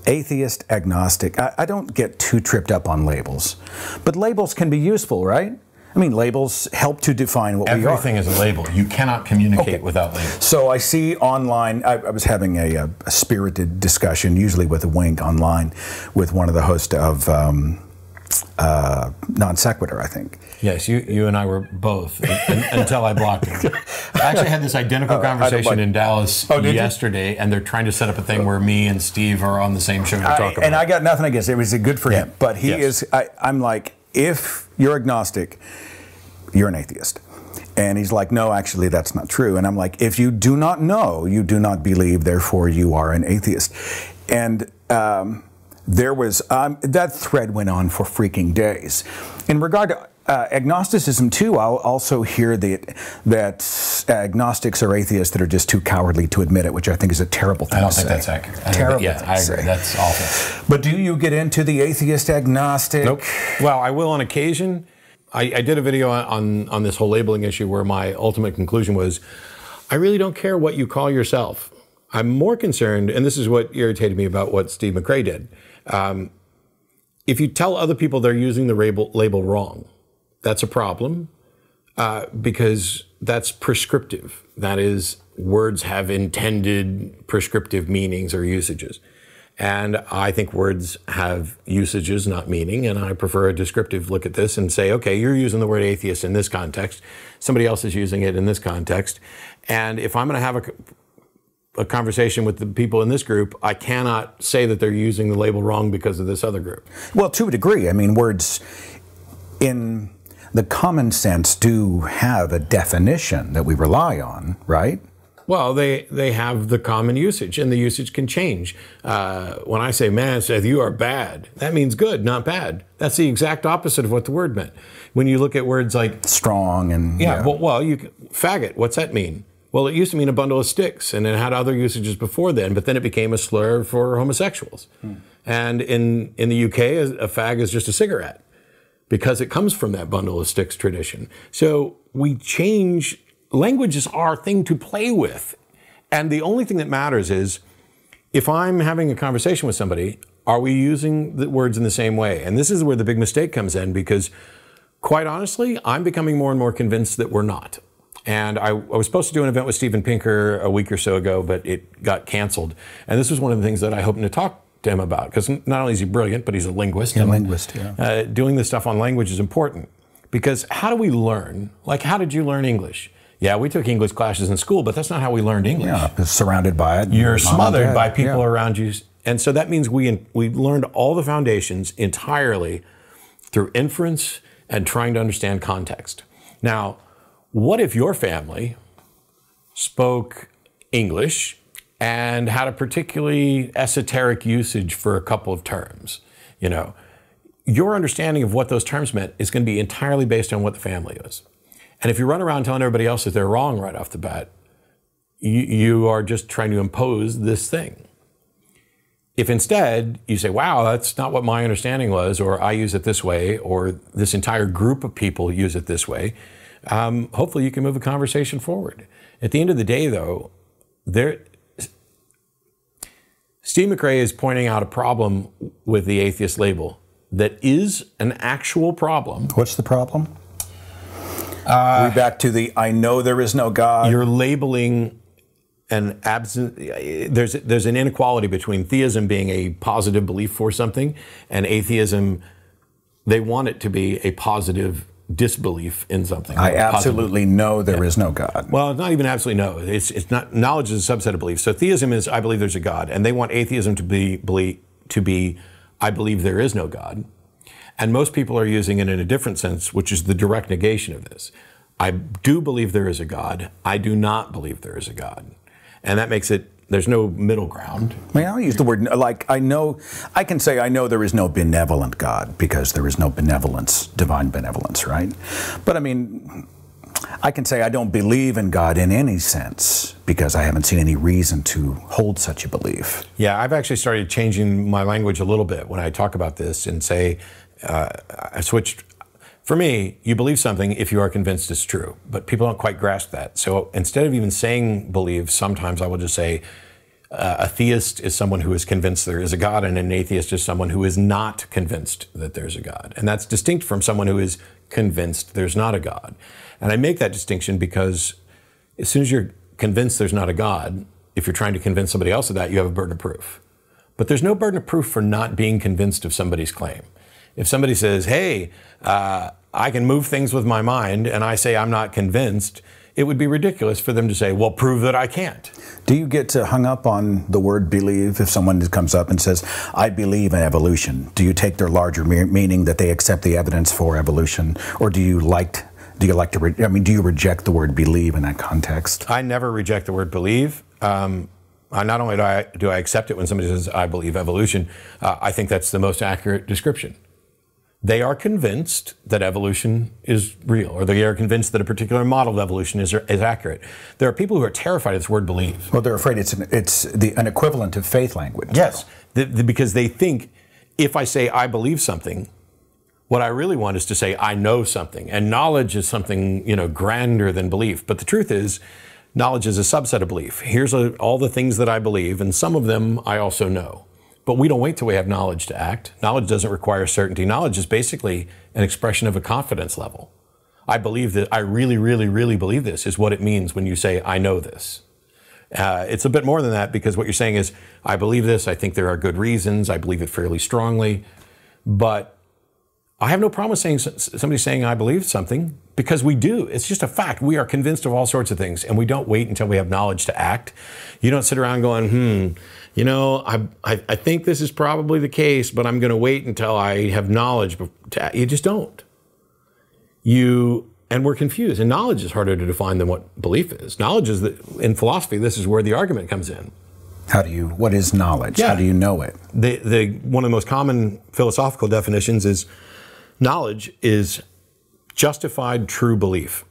atheist, agnostic. I don't get too tripped up on labels, but labels can be useful, right? I mean, labels help to define what we are. Everything is a label. You cannot communicate without labels. So I see online, I was having a spirited discussion, usually with a wink online, with one of the hosts of Non Sequitur, I think. Yes, you and I were both, until I blocked him. I actually had this identical conversation in Dallas yesterday, and they're trying to set up a thing where me and Steve are on the same show to talk about. And I got nothing against it. It was good for him. But he is, I'm like, if you're agnostic, you're an atheist. And he's like, no, actually, that's not true. And I'm like, if you do not know, you do not believe, therefore you are an atheist. And there was, that thread went on for freaking days. In regard to agnosticism, too, I'll also hear that agnostics are atheists that are just too cowardly to admit it, which I think is a terrible thing to say. I don't think that's accurate. Terrible. Yeah, I agree. That's awful. But do you get into the atheist agnostic? Nope. Well, I will on occasion. I did a video on this whole labeling issue where my ultimate conclusion was, I really don't care what you call yourself. I'm more concerned, and this is what irritated me about what Steve McRae did. If you tell other people they're using the label wrong, that's a problem because that's prescriptive. That is, words have intended prescriptive meanings or usages. And I think words have usages, not meaning, and I prefer a descriptive look at this and say, okay, you're using the word atheist in this context, somebody else is using it in this context, and if I'm going to have a conversation with the people in this group, I cannot say that they're using the label wrong because of this other group. Well, to a degree. I mean, words in the common sense do have a definition that we rely on, right? Well, they have the common usage, and the usage can change. When I say, man, Seth, you are bad, that means good, not bad. That's the exact opposite of what the word meant. When you look at words like strong and faggot, what's that mean? Well, it used to mean a bundle of sticks, and it had other usages before then, but then it became a slur for homosexuals. And in the UK, a fag is just a cigarette because it comes from that bundle of sticks tradition. So we change. Language is our thing to play with. And the only thing that matters is, if I'm having a conversation with somebody, are we using the words in the same way? And this is where the big mistake comes in, because quite honestly, I'm becoming more and more convinced that we're not. And I was supposed to do an event with Steven Pinker a week or so ago, but it got canceled. And this was one of the things that I hope to talk to him about, because not only is he brilliant, but he's a linguist. Yeah, linguist, yeah. Doing this stuff on language is important, because how do we learn? Like, how did you learn English? Yeah, we took English classes in school, but that's not how we learned English. Yeah, surrounded by it. You're smothered by people around you. And so that means we learned all the foundations entirely through inference and trying to understand context. Now, what if your family spoke English and had a particularly esoteric usage for a couple of terms? You know, your understanding of what those terms meant is going to be entirely based on what the family is. And if you run around telling everybody else that they're wrong right off the bat, you are just trying to impose this thing. If instead you say, wow, that's not what my understanding was, or I use it this way, or this entire group of people use it this way, hopefully you can move the conversation forward. At the end of the day, though, Steve McRae is pointing out a problem with the atheist label that is an actual problem. What's the problem? Are we back to the I know there is no God? You're labeling an absent, there's an inequality between theism being a positive belief for something and atheism. They want it to be a positive disbelief in something. I absolutely know there is no God. Well, it's not even absolutely no. It's not. Knowledge is a subset of belief. So theism is I believe there's a God, and they want atheism to be I believe there is no God. And most people are using it in a different sense, which is the direct negation of this. I do believe there is a God. I do not believe there is a God, and that makes it. There's no middle ground. I mean, I'll use the word, like, I can say I know there is no benevolent God because there is no benevolence, divine benevolence, right? But I mean, I can say I don't believe in God in any sense because I haven't seen any reason to hold such a belief. Yeah, I've actually started changing my language a little bit when I talk about this and say, I switched. For me, you believe something if you are convinced it's true, but people don't quite grasp that. So instead of even saying believe, sometimes I will just say a theist is someone who is convinced there is a God, and an atheist is someone who is not convinced that there's a God. And that's distinct from someone who is convinced there's not a God. And I make that distinction because as soon as you're convinced there's not a God, if you're trying to convince somebody else of that, you have a burden of proof. But there's no burden of proof for not being convinced of somebody's claim. If somebody says, hey, I can move things with my mind, and I say I'm not convinced, it would be ridiculous for them to say, well, prove that I can't. Do you get hung up on the word believe if someone comes up and says, I believe in evolution? Do you take their larger meaning that they accept the evidence for evolution? Or do you do you reject the word believe in that context? I never reject the word believe. Not only do I accept it when somebody says, I believe evolution, I think that's the most accurate description. They are convinced that evolution is real, or they are convinced that a particular model of evolution is accurate. There are people who are terrified of this word believe. Well, they're afraid it's an equivalent of faith language. Yes, because they think if I say I believe something, what I really want is to say I know something, and knowledge is something grander than belief. But the truth is, knowledge is a subset of belief. Here's all the things that I believe, and some of them I also know. But we don't wait till we have knowledge to act. Knowledge doesn't require certainty. Knowledge is basically an expression of a confidence level. I believe that I really, really, really believe this is what it means when you say, I know this. It's a bit more than that because what you're saying is, I believe this, I think there are good reasons, I believe it fairly strongly, but I have no problem with somebody saying I believe something because we do. It's just a fact. We are convinced of all sorts of things, and we don't wait until we have knowledge to act. You don't sit around going, I think this is probably the case, but I'm going to wait until I have knowledge. You just don't. And we're confused. And knowledge is harder to define than what belief is. Knowledge is that in philosophy, this is where the argument comes in. What is knowledge? Yeah. How do you know it? One of the most common philosophical definitions is knowledge is justified true belief.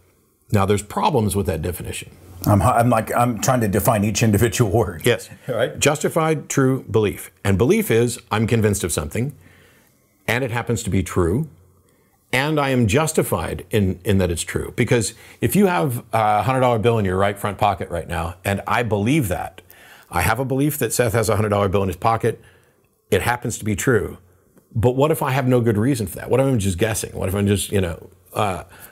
Now, there's problems with that definition. I'm trying to define each individual word. Yes. All right. Justified true belief. And belief is I'm convinced of something, and it happens to be true, and I am justified in that it's true. Because if you have a $100 bill in your right front pocket right now, and I believe that, I have a belief that Seth has a $100 bill in his pocket, it happens to be true. But what if I have no good reason for that? What if I'm just guessing? What if I'm just,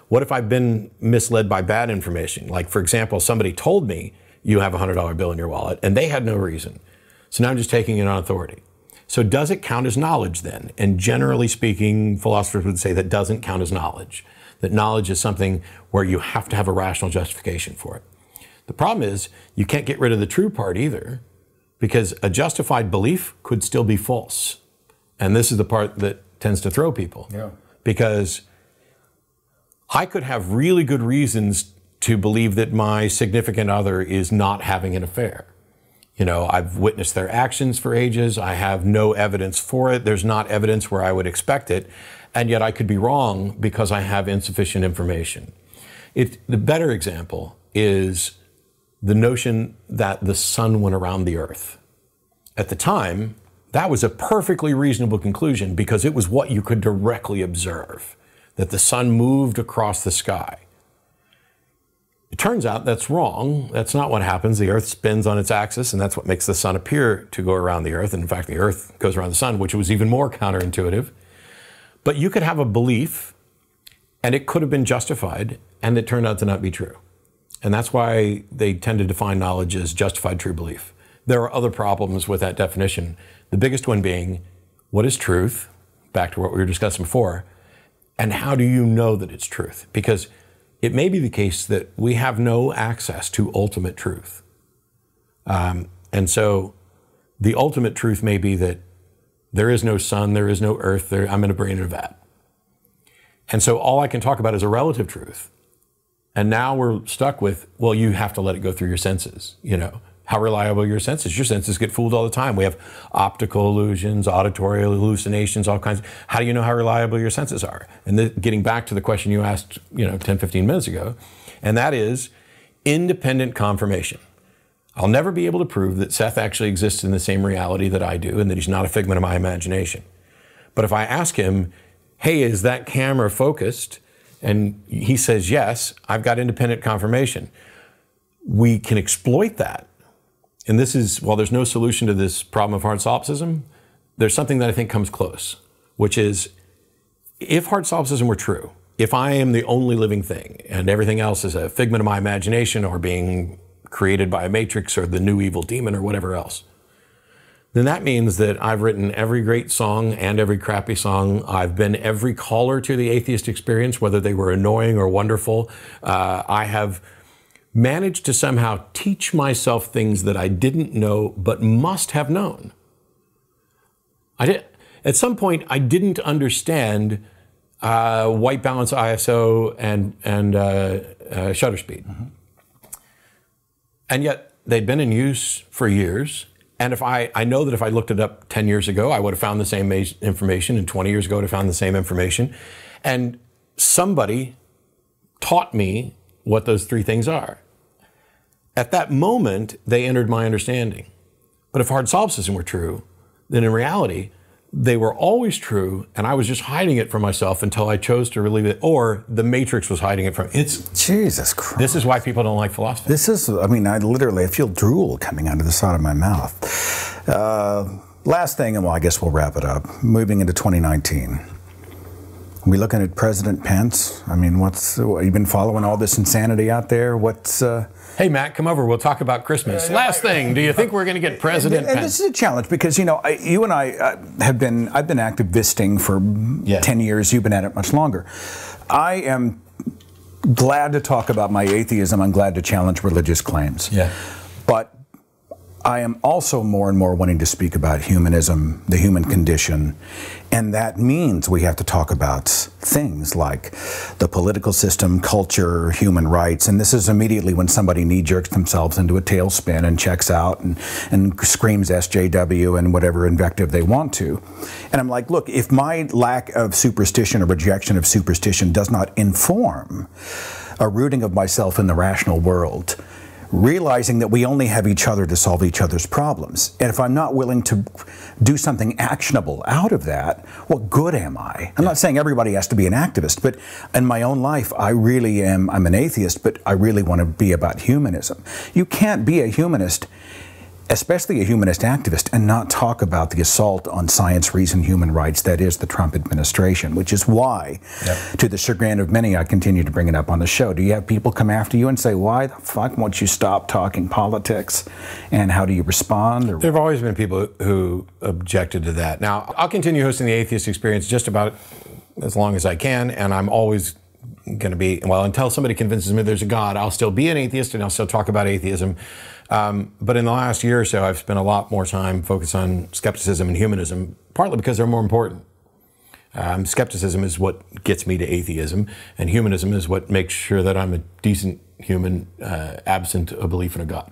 what if I've been misled by bad information? Like, for example, somebody told me you have a $100 bill in your wallet, and they had no reason. So now I'm just taking it on authority. So does it count as knowledge then? And generally speaking, philosophers would say that doesn't count as knowledge. That knowledge is something where you have to have a rational justification for it. The problem is you can't get rid of the true part either, because a justified belief could still be false. And this is the part that tends to throw people. Yeah. Because I could have really good reasons to believe that my significant other is not having an affair. I've witnessed their actions for ages. I have no evidence for it. There's not evidence where I would expect it. And yet I could be wrong because I have insufficient information. The better example is the notion that the sun went around the earth. At the time, that was a perfectly reasonable conclusion because it was what you could directly observe, that the sun moved across the sky. It turns out that's wrong. That's not what happens. The earth spins on its axis, and that's what makes the sun appear to go around the earth. And in fact, the earth goes around the sun, which was even more counterintuitive. But you could have a belief, and it could have been justified, and it turned out to not be true. And that's why they tend to define knowledge as justified true belief. There are other problems with that definition. The biggest one being, what is truth? Back to what we were discussing before. And how do you know that it's truth? Because it may be the case that we have no access to ultimate truth. And so the ultimate truth may be that there is no sun, there is no earth, I'm in a brain in a vat. And so all I can talk about is a relative truth. And now we're stuck with, well, you have to let it go through your senses. You know, how reliable are your senses? Your senses get fooled all the time. We have optical illusions, auditory hallucinations, all kinds. How do you know how reliable your senses are? And getting back to the question you asked, 10, 15 minutes ago, and that is independent confirmation. I'll never be able to prove that Seth actually exists in the same reality that I do and that he's not a figment of my imagination. But if I ask him, hey, is that camera focused? And he says, yes, I've got independent confirmation. We can exploit that. And this is, while there's no solution to this problem of hard solipsism, there's something that I think comes close, which is, if hard solipsism were true, if I am the only living thing and everything else is a figment of my imagination or being created by a matrix or the new evil demon or whatever else, then that means that I've written every great song and every crappy song. I've been every caller to the atheist experience, whether they were annoying or wonderful. I have managed to somehow teach myself things that I didn't know but must have known. At some point, I didn't understand white balance ISO and shutter speed. Mm-hmm. And yet they'd been in use for years. And if I know that if I looked it up 10 years ago, I would have found the same information, and 20 years ago, I would have found the same information. And somebody taught me what those three things are. At that moment, they entered my understanding. But if hard solipsism were true, then in reality, they were always true, and I was just hiding it from myself until I chose to relieve it, or the matrix was hiding it from me. Jesus Christ. This is why people don't like philosophy. This is, I feel drool coming out of the side of my mouth. Last thing, and I guess we'll wrap it up. Moving into 2019. Are we looking at President Pence? You've been following all this insanity out there? Hey, Matt, come over. We'll talk about Christmas. Last thing, do you think we're going to get President Pence? And this is a challenge because, you and I I've been activisting for 10 years. You've been at it much longer. I am glad to talk about my atheism. I'm glad to challenge religious claims. Yeah. But I am also more and more wanting to speak about humanism, the human condition, and that means we have to talk about things like the political system, culture, human rights, and this is immediately when somebody knee-jerks themselves into a tailspin and checks out and screams SJW and whatever invective they want to. And I'm like, look, if my lack of superstition or rejection of superstition does not inform a rooting of myself in the rational world, realizing that we only have each other to solve each other's problems. And if I'm not willing to do something actionable out of that, what good am I? I'm not saying everybody has to be an activist, but in my own life, I'm an atheist, but I really want to be about humanism. You can't be a humanist, especially a humanist activist, and not talk about the assault on science, reason, human rights that is the Trump administration, which is why, to the chagrin of many, I continue to bring it up on the show. Do you have people come after you and say, why the fuck won't you stop talking politics? And how do you respond? There have always been people who objected to that. Now, I'll continue hosting the Atheist Experience just about as long as I can, and I'm always going to be, until somebody convinces me there's a God, I'll still be an atheist and I'll still talk about atheism. But in the last year or so, I've spent a lot more time focused on skepticism and humanism, partly because they're more important. Skepticism is what gets me to atheism, and humanism is what makes sure that I'm a decent human, absent a belief in a God.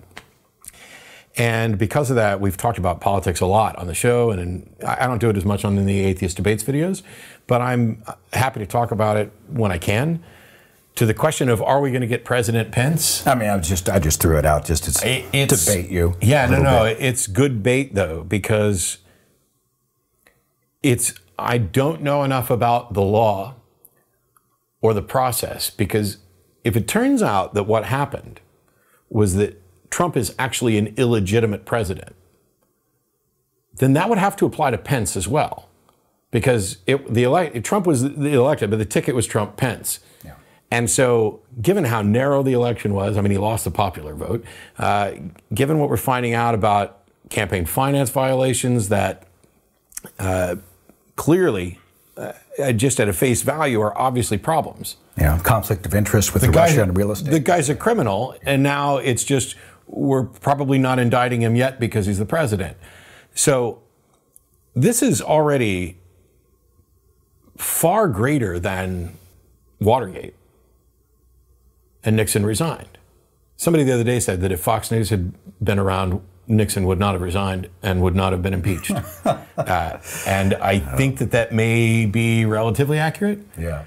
And because of that, we've talked about politics a lot on the show, and I don't do it as much on the Atheist Debates videos, but I'm happy to talk about it when I can. To the question of, are we going to get President Pence? I just threw it out just to debate you. Yeah, no, it's good bait though, because I don't know enough about the law or the process, because if it turns out that what happened was that Trump is actually an illegitimate president, then that would have to apply to Pence as well, because Trump was the elected, but the ticket was Trump-Pence. Yeah. And so, given how narrow the election was, I mean, he lost the popular vote. Given what we're finding out about campaign finance violations that clearly, just at a face value, are obviously problems. Yeah, conflict of interest with Russia and real estate. The guy's a criminal, and now it's just, we're probably not indicting him yet because he's the president. So this is already far greater than Watergate. And Nixon resigned. Somebody the other day said that if Fox News had been around, Nixon would not have resigned and would not have been impeached. And I think that may be relatively accurate. Yeah.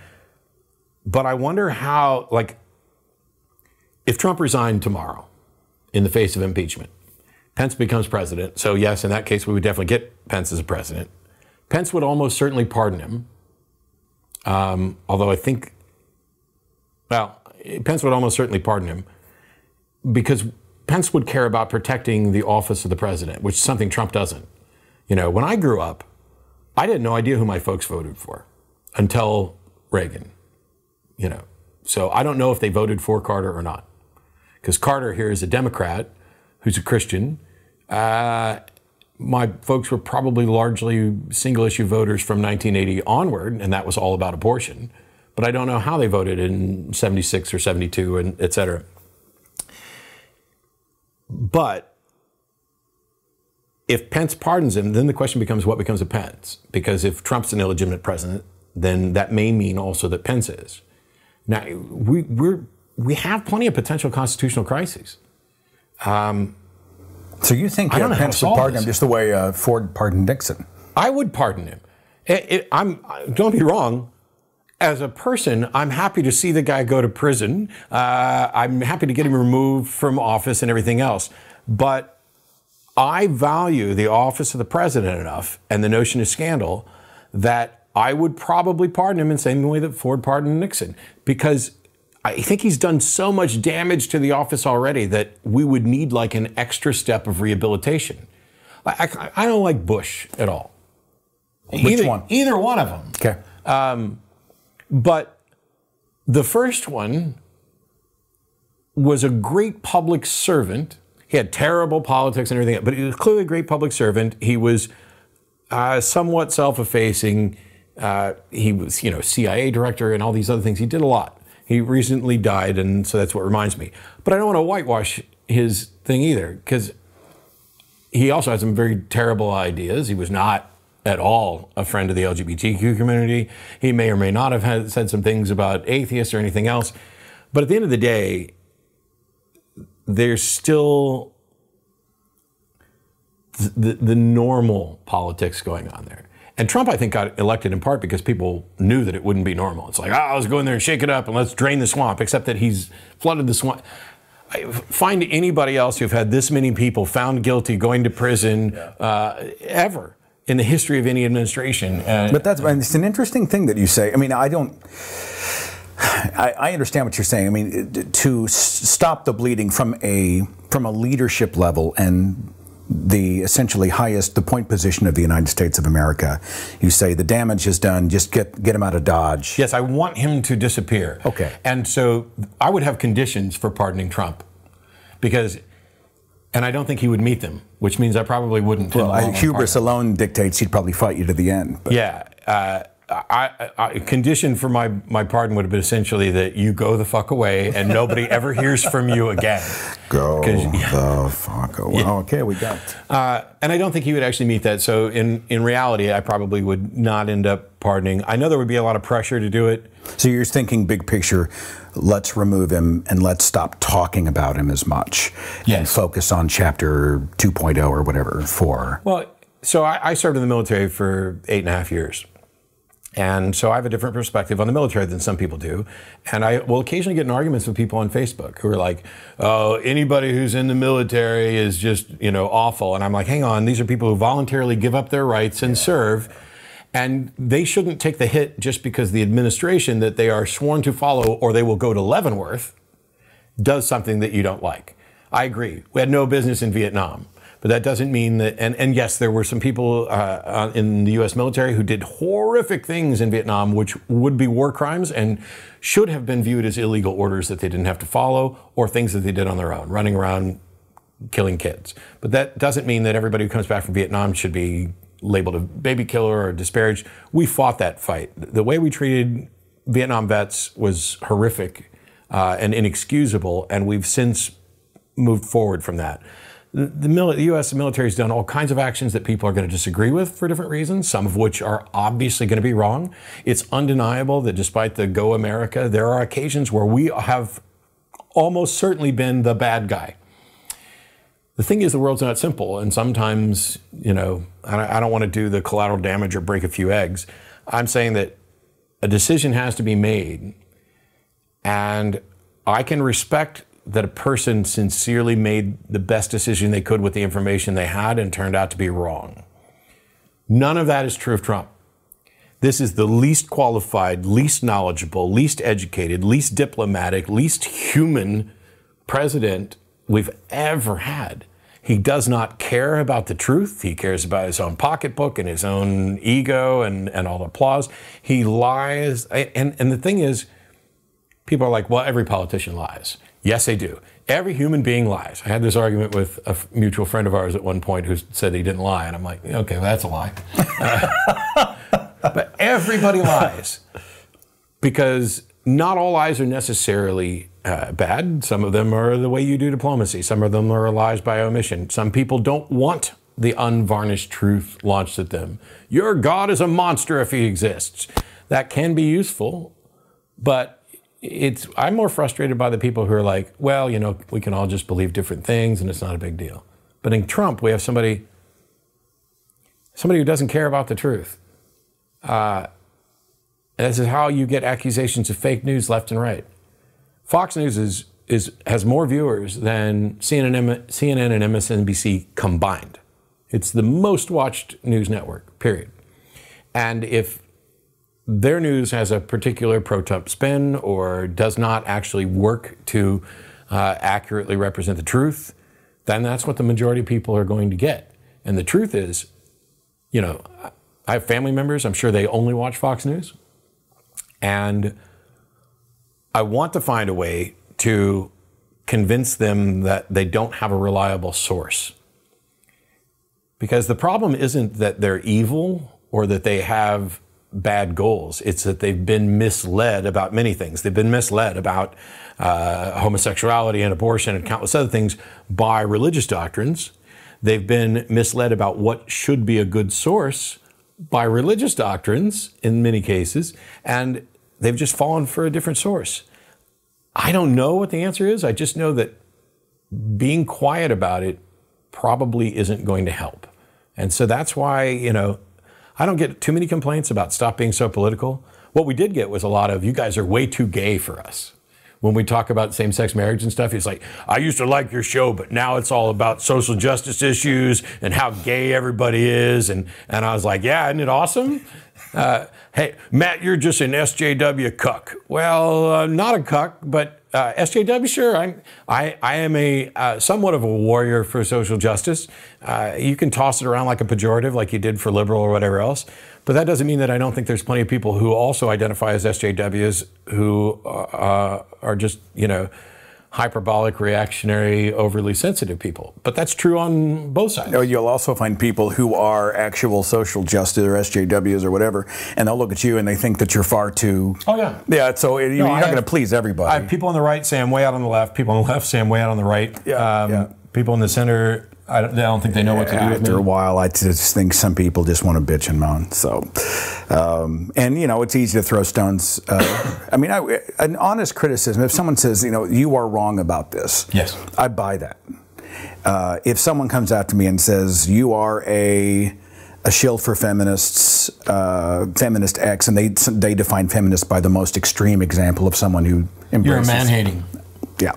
But I wonder how, like, if Trump resigned tomorrow in the face of impeachment, Pence becomes president. So yes, in that case, we would definitely get Pence as a president. Pence would almost certainly pardon him. Although I think, well, Pence would almost certainly pardon him because Pence would care about protecting the office of the president, which is something Trump doesn't. You know, when I grew up, I had no idea who my folks voted for until Reagan, you know. So I don't know if they voted for Carter or not, because Carter here is a Democrat who's a Christian. My folks were probably largely single-issue voters from 1980 onward, and that was all about abortion. But I don't know how they voted in 76 or 72, and et cetera. But if Pence pardons him, then the question becomes what becomes of Pence? Because if Trump's an illegitimate president, then that may mean also that Pence is. Now, we have plenty of potential constitutional crises. So you think Pence would pardon him just the way Ford pardoned Nixon? I would pardon him. Don't be wrong. As a person, I'm happy to see the guy go to prison. I'm happy to get him removed from office and everything else. But I value the office of the president enough and the notion of scandal that I would probably pardon him in the same way that Ford pardoned Nixon. Because I think he's done so much damage to the office already that we would need like an extra step of rehabilitation. I don't like Bush at all. Which one? Either one of them. Okay. But the first one was a great public servant. He had terrible politics and everything, but he was clearly a great public servant. He was somewhat self-effacing. He was, CIA director and all these other things. He did a lot. He recently died, and so that's what reminds me. But I don't want to whitewash his thing either, because he also had some very terrible ideas. He was not at all a friend of the LGBTQ community. He may or may not have said some things about atheists or anything else. But at the end of the day, there's still the normal politics going on there. And Trump, I think, got elected in part because people knew that it wouldn't be normal. It's like, let's go in there and shake it up and let's drain the swamp, except that he's flooded the swamp. Find anybody else who've had this many people found guilty, going to prison, ever in the history of any administration. But it's an interesting thing that you say. I mean, I understand what you're saying. I mean, to stop the bleeding from a leadership level and the essentially the point position of the United States of America, you say the damage is done, just get him out of Dodge. Yes, I want him to disappear. Okay. And so I would have conditions for pardoning Trump, and I don't think he would meet them, which means I probably wouldn't. Well, hubris alone dictates he'd probably fight you to the end. But. Yeah. A condition for my pardon would have been essentially that you go the fuck away and nobody ever hears from you again. Go the fuck away. Yeah. Okay, we got it. And I don't think he would actually meet that. So in reality, I probably would not end up pardoning. I know there would be a lot of pressure to do it. So you're thinking big picture, let's remove him and let's stop talking about him as much. Yes. And focus on chapter 2.0 or whatever, 4. Well, so I served in the military for 8.5 years. And so I have a different perspective on the military than some people do. And I will occasionally get in arguments with people on Facebook who are like, oh, anybody who's in the military is just, awful. And I'm like, hang on, these are people who voluntarily give up their rights and serve. And they shouldn't take the hit just because the administration that they are sworn to follow, or they will go to Leavenworth, does something that you don't like. I agree. We had no business in Vietnam. But that doesn't mean that, and yes, there were some people in the U.S. military who did horrific things in Vietnam, which would be war crimes and should have been viewed as illegal orders that they didn't have to follow, or things that they did on their own, running around killing kids. But that doesn't mean that everybody who comes back from Vietnam should be labeled a baby killer or disparaged. We fought that fight. The way we treated Vietnam vets was horrific and inexcusable, and we've since moved forward from that. The U.S. military has done all kinds of actions that people are going to disagree with for different reasons, some of which are obviously going to be wrong. It's undeniable that despite the Go America, there are occasions where we have almost certainly been the bad guy. The thing is, the world's not simple, and sometimes, you know, I don't want to do the collateral damage or break a few eggs. I'm saying that a decision has to be made, and I can respect that a person sincerely made the best decision they could with the information they had and turned out to be wrong. None of that is true of Trump. This is the least qualified, least knowledgeable, least educated, least diplomatic, least human president we've ever had. He does not care about the truth. He cares about his own pocketbook and his own ego and all the applause. He lies. And the thing is, people are like, well, every politician lies. Yes, they do. Every human being lies. I had this argument with a mutual friend of ours at one point who said he didn't lie. And I'm like, okay, well, that's a lie. But everybody lies. Because not all lies are necessarily bad. Some of them are the way you do diplomacy. Some of them are lies by omission. Some people don't want the unvarnished truth launched at them. Your God is a monster if he exists. That can be useful, but I'm more frustrated by the people who are like, well, you know, we can all just believe different things and it's not a big deal. But in Trump, we have somebody who doesn't care about the truth. This is how you get accusations of fake news left and right. Fox News has more viewers than CNN and MSNBC combined. It's the most watched news network, period. And if their news has a particular pro-Trump spin or does not actually work to accurately represent the truth, then that's what the majority of people are going to get. And the truth is, you know, I have family members, I'm sure they only watch Fox News. And I want to find a way to convince them that they don't have a reliable source. Because the problem isn't that they're evil or that they have bad goals. It's that they've been misled about many things. They've been misled about homosexuality and abortion and countless other things by religious doctrines. They've been misled about what should be a good source by religious doctrines in many cases, and they've just fallen for a different source. I don't know what the answer is. I just know that being quiet about it probably isn't going to help. And so that's why, you know, I don't get too many complaints about stop being so political. What we did get was a lot of, you guys are way too gay for us. When we talk about same-sex marriage and stuff, it's like, I used to like your show, but now it's all about social justice issues and how gay everybody is. And I was like, yeah, isn't it awesome? Hey, Matt, you're just an SJW cuck. Well, not a cuck, but SJW, sure. I am a somewhat of a warrior for social justice. You can toss it around like a pejorative, like you did for liberal or whatever else. But that doesn't mean that I don't think there's plenty of people who also identify as SJWs who are just, you know, hyperbolic, reactionary, overly sensitive people. But that's true on both sides. You'll also find people who are actual social justice or SJWs or whatever, and they'll look at you and they think that you're far too... Oh, yeah. Yeah, so you're not going to please everybody. I have people on the right say I'm way out on the left, people on the left say I'm way out on the right. Yeah. People in the center, I don't think they know what to do with me. After a while, I just think some people just want to bitch and moan. So, and you know, it's easy to throw stones. I mean, an honest criticism. If someone says, you know, you are wrong about this, yes, I buy that. If someone comes after me and says you are a shill for feminists, feminist X, and they define feminist by the most extreme example of someone who embraces. You're a man-hating. Yeah,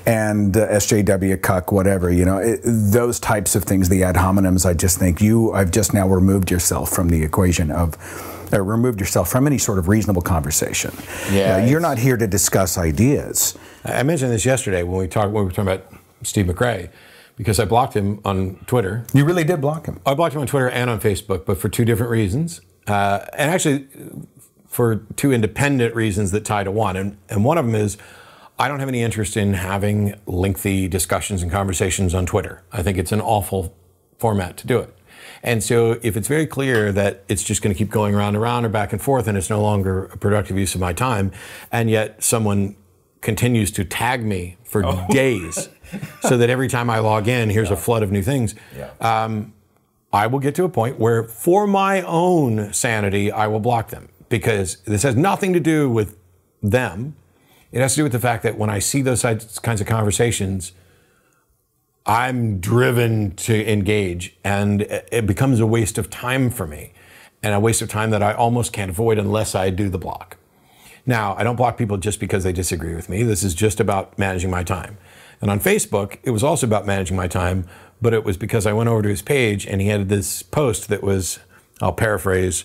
and SJW, cuck, whatever, you know, those types of things, the ad hominems, I just think I've just now removed yourself from the equation removed yourself from any sort of reasonable conversation. Yeah, you're not here to discuss ideas. I mentioned this yesterday when we were talking about Steve McRae, because I blocked him on Twitter. You really did block him? I blocked him on Twitter and on Facebook, but for two different reasons. And actually, for two independent reasons that tie to one. And one of them is, I don't have any interest in having lengthy discussions and conversations on Twitter. I think it's an awful format to do it. And so if it's very clear that it's just going to keep going round and round or back and forth and it's no longer a productive use of my time, and yet someone continues to tag me for days so that every time I log in, here's a flood of new things, I will get to a point where for my own sanity, I will block them, because this has nothing to do with them. It has to do with the fact that when I see those kinds of conversations, I'm driven to engage, and it becomes a waste of time for me, and a waste of time that I almost can't avoid unless I do the block. Now, I don't block people just because they disagree with me. This is just about managing my time. And on Facebook, it was also about managing my time, but it was because I went over to his page and he had this post that was, I'll paraphrase,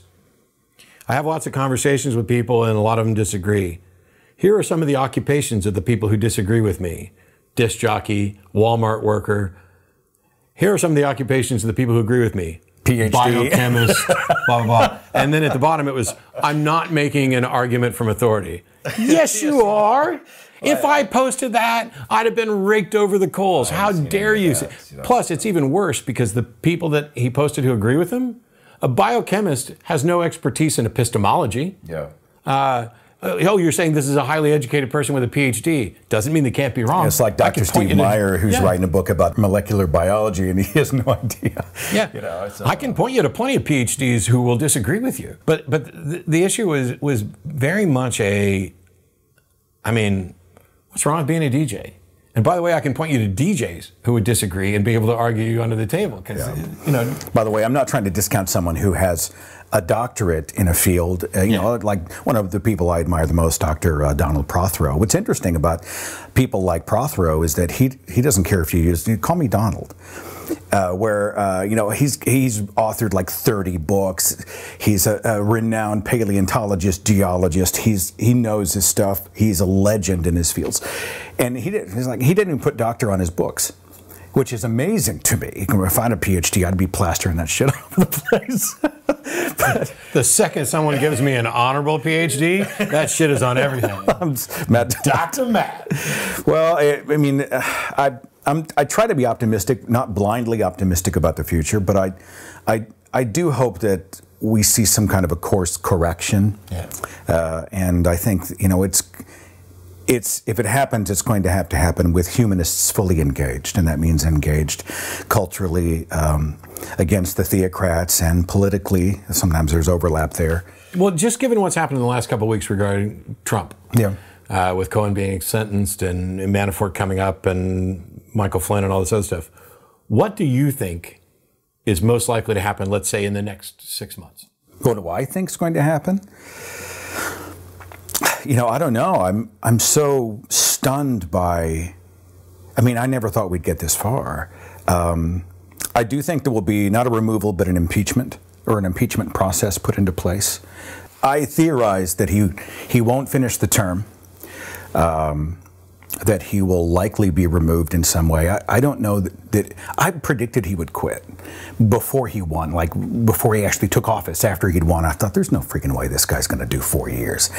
I have lots of conversations with people and a lot of them disagree. Here are some of the occupations of the people who disagree with me. Disc jockey, Walmart worker. Here are some of the occupations of the people who agree with me. PhD. Biochemist, blah, blah, blah. And then at the bottom it was, I'm not making an argument from authority. Yes, you are. If I posted that, I'd have been raked over the coals. How dare you? Plus, it's even worse because the people that he posted who agree with him, a biochemist has no expertise in epistemology. Oh, you're saying this is a highly educated person with a PhD. Doesn't mean they can't be wrong. It's like Dr. Steve Meyer, who's writing a book about molecular biology, and he has no idea. Yeah, I can point you to plenty of PhDs who will disagree with you. But the issue was very much what's wrong with being a DJ? And by the way, I can point you to DJs who would disagree and be able to argue you under the table. By the way, I'm not trying to discount someone who has a doctorate in a field. Like one of the people I admire the most, Dr. Donald Prothero. What's interesting about people like Prothero is that he doesn't care if you call me Donald. He's authored like 30 books. He's a renowned paleontologist, geologist. He knows his stuff. He's a legend in his fields, and he didn't even put doctor on his books, which is amazing to me. If I had a PhD, I'd be plastering that shit all over the place. The second someone gives me an honorable PhD, that shit is on everything. Dr. Matt. Well, I try to be optimistic, not blindly optimistic about the future, but I do hope that we see some kind of a course correction. And I think if it happens, it's going to have to happen with humanists fully engaged, and that means engaged culturally against the theocrats and politically. Sometimes there's overlap there. Well, just given what's happened in the last couple of weeks regarding Trump, with Cohen being sentenced and Manafort coming up and Michael Flynn and all this other stuff, what do you think is most likely to happen, let's say, in the next 6 months? What do I think is going to happen? I don't know. I'm so stunned by, I never thought we'd get this far. I do think there will be not a removal, but an impeachment, or an impeachment process put into place. I theorize that he won't finish the term, that he will likely be removed in some way. I don't know that I predicted he would quit before he won, like before he actually took office. After he'd won, I thought there's no freaking way this guy's going to do 4 years.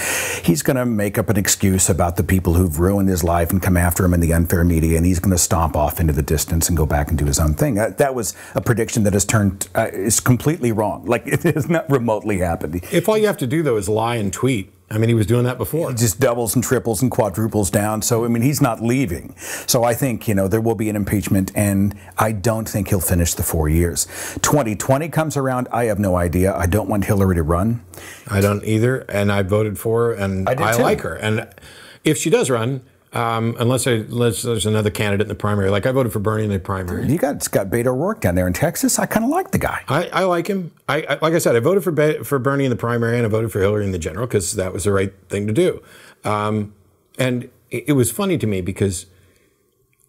He's going to make up an excuse about the people who've ruined his life and come after him in the unfair media, and he's going to stomp off into the distance and go back and do his own thing. That was a prediction that has turned is completely wrong. Like, it has not remotely happened. If all you have to do though is lie and tweet. He was doing that before. He just doubles and triples and quadruples down. So, he's not leaving. So I think, there will be an impeachment, and I don't think he'll finish the 4 years. 2020 comes around, I have no idea. I don't want Hillary to run. I don't either, and I voted for her, and I like her. And if she does run, unless there's another candidate in the primary. Like, I voted for Bernie in the primary. You got Beto O'Rourke down there in Texas. I kind of like the guy. I like him. Like I said, I voted for Bernie in the primary, and I voted for Hillary in the general because that was the right thing to do. And it was funny to me because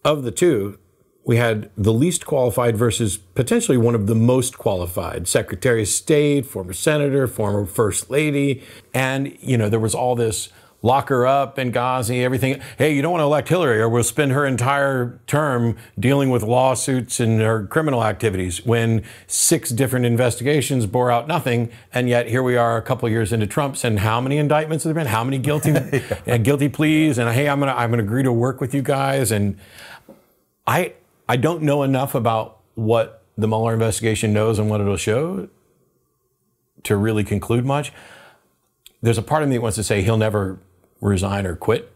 of the two, we had the least qualified versus potentially one of the most qualified. Secretary of State, former senator, former first lady. And, there was all this, lock her up, Benghazi, everything. Hey, you don't want to elect Hillary, or we'll spend her entire term dealing with lawsuits and her criminal activities, when 6 different investigations bore out nothing, and yet here we are a couple of years into Trump's, and how many indictments have there been? How many guilty guilty pleas? And hey, I'm gonna agree to work with you guys. And I don't know enough about what the Mueller investigation knows and what it'll show to really conclude much. There's a part of me that wants to say he'll never resign or quit,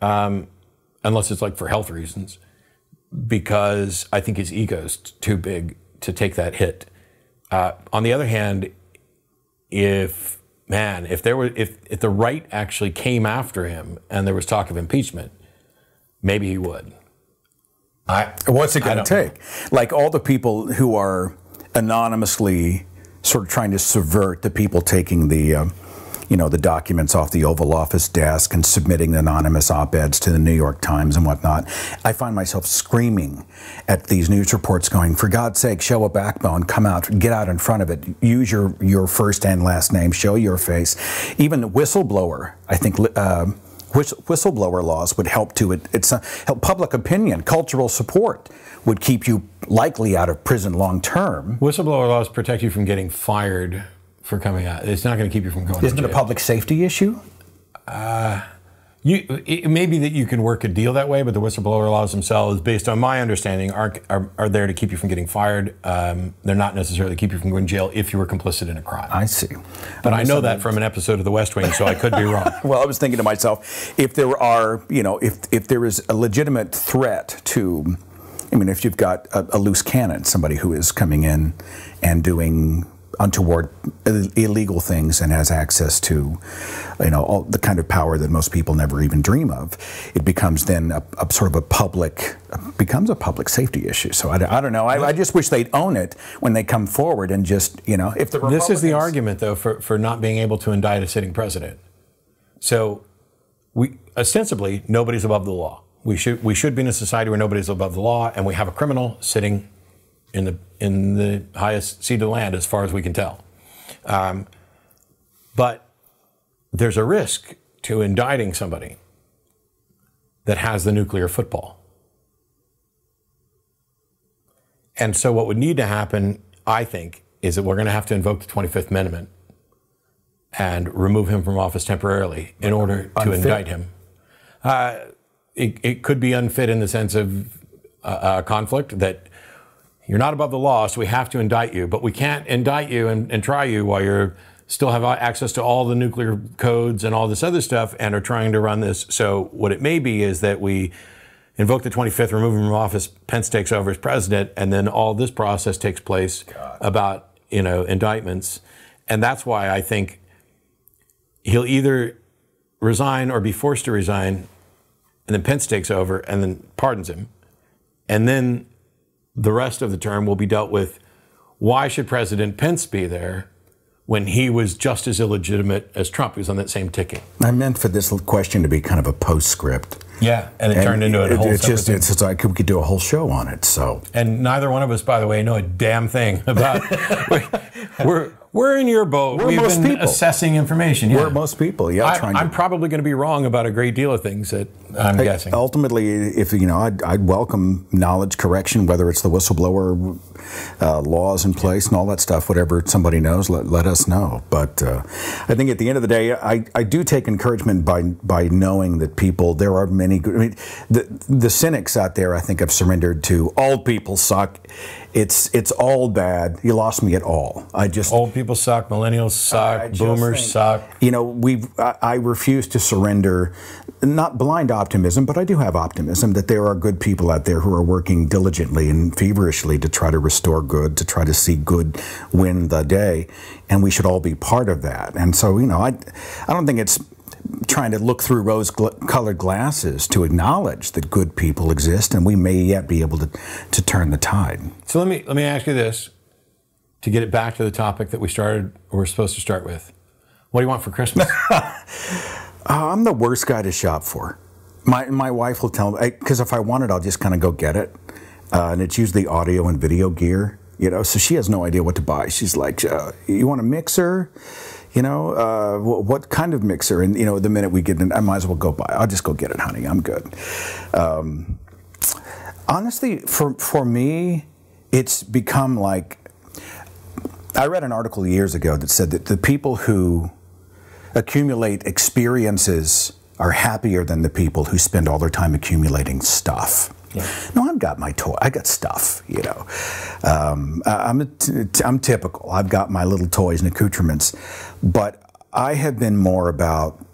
unless it's like for health reasons, because I think his ego's too big to take that hit. On the other hand, if the right actually came after him and there was talk of impeachment, maybe he would. What's it going to take? Like all the people who are anonymously sort of trying to subvert the people taking the the documents off the Oval Office desk and submitting anonymous op-eds to the New York Times and whatnot. I find myself screaming at these news reports going, for God's sake, show a backbone, come out, get out in front of it, use your first and last name, show your face. Even the whistleblower, I think, whistleblower laws would help to it. It's help public opinion, cultural support would keep you likely out of prison long term. Whistleblower laws protect you from getting fired for coming out. It's not going to keep you from going to jail. Isn't it a public safety issue? It may be that you can work a deal that way, but the whistleblower laws themselves, based on my understanding, are there to keep you from getting fired. They're not necessarily to keep you from going to jail if you were complicit in a crime. I see. But I know that from an episode of The West Wing, so I could be wrong. Well, I was thinking to myself, if there are, if there is a legitimate threat to, if you've got a loose cannon, somebody who is coming in and doing untoward illegal things and has access to all the kind of power that most people never even dream of, it becomes then a sort of a public safety issue. So I don't know. I just wish they'd own it when they come forward and just if the Republicans... This is the argument though for not being able to indict a sitting president. So ostensibly nobody's above the law. We should be in a society where nobody's above the law, and we have a criminal sitting in the highest seat of the land, as far as we can tell. But there's a risk to indicting somebody that has the nuclear football. And so what would need to happen, I think, is that we're going to have to invoke the 25th Amendment and remove him from office temporarily in order to indict him. It could be unfit in the sense of a conflict that you're not above the law, so we have to indict you, but we can't indict you and try you while you still have access to all the nuclear codes and all this other stuff and are trying to run this. So what it may be is that we invoke the 25th, remove him from office, Pence takes over as president, and then all this process takes place about, indictments. And that's why I think he'll either resign or be forced to resign, and then Pence takes over and then pardons him. And then the rest of the term will be dealt with, why should President Pence be there when he was just as illegitimate as Trump, who's on that same ticket? I meant for this question to be kind of a postscript. Yeah, and it turned into a whole it's like we could do a whole show on it. So, and neither one of us, by the way, know a damn thing about. We're in your boat. We've been assessing information. We're most people. Yeah, I'm probably going to be wrong about a great deal of things that I'm guessing. Ultimately, if I'd welcome knowledge correction, whether it's the whistleblower laws in place and all that stuff. Whatever somebody knows, let us know. But I think at the end of the day, I do take encouragement by knowing that there are many good. The cynics out there, I think, have surrendered to all people suck. It's all bad. You lost me at all. Old people suck. Millennials suck. Boomers suck. I refuse to surrender. Not blind optimism, but I do have optimism that there are good people out there who are working diligently and feverishly to try to restore good, to try to see good win the day, and we should all be part of that. And so, I don't think it's trying to look through rose-colored glasses to acknowledge that good people exist, and we may yet be able to turn the tide. So let me ask you this, to get it back to the topic that we're supposed to start with. What do you want for Christmas? I'm the worst guy to shop for. My wife will tell me, because if I want it, I'll just kind of go get it, and it's usually audio and video gear. So she has no idea what to buy. She's like, you want a mixer? You know, what kind of mixer? And, you know, the minute we get in, I might as well go buy. I'll just go get it, honey. I'm good. Honestly, for me, it's become like, I read an article years ago that said that the people who accumulate experiences are happier than the people who spend all their time accumulating stuff. Yeah. No, I've got my toy. I got stuff, you know. I'm typical. I've got my little toys and accoutrements, but I have been more about,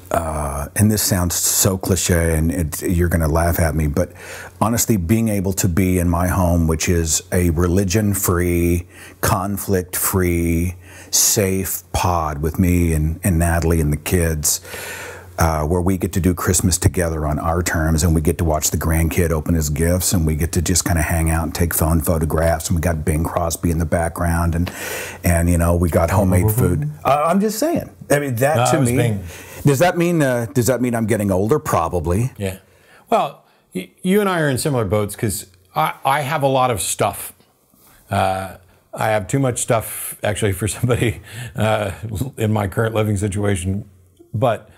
and this sounds so cliche, and you're going to laugh at me, but honestly, being able to be in my home, which is a religion-free, conflict-free, safe pod with me and Natalie and the kids, where we get to do Christmas together on our terms, and we get to watch the grandkid open his gifts, and we get to just kind of hang out and take phone photographs, and we got Bing Crosby in the background, and you know, we got homemade food. I'm just saying. I mean, that to me. Bing. Does that mean I'm getting older? Probably. Yeah. Well, you and I are in similar boats because I have a lot of stuff. I have too much stuff, actually, for somebody in my current living situation. But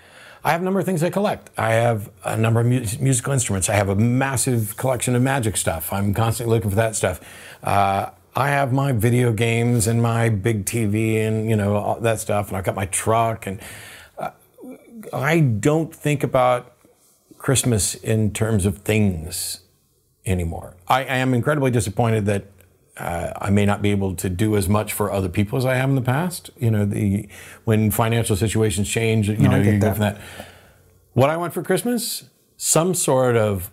I have a number of things I collect. I have a number of musical instruments. I have a massive collection of magic stuff. I'm constantly looking for that stuff. I have my video games and my big TV and, you know, all that stuff. And I've got my truck. And I don't think about Christmas in terms of things anymore. I am incredibly disappointed that I may not be able to do as much for other people as I have in the past. You know, when financial situations change, you know, you go from that. What I want for Christmas? Some sort of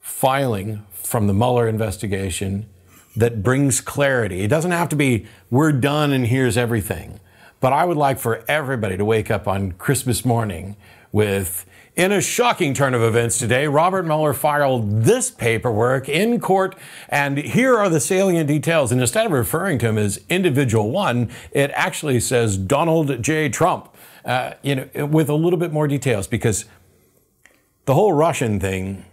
filing from the Mueller investigation that brings clarity. It doesn't have to be, we're done and here's everything. But I would like for everybody to wake up on Christmas morning with, in a shocking turn of events today, Robert Mueller filed this paperwork in court, and here are the salient details. And instead of referring to him as individual one, it actually says Donald J. Trump, you know, with a little bit more details, because the whole Russian thing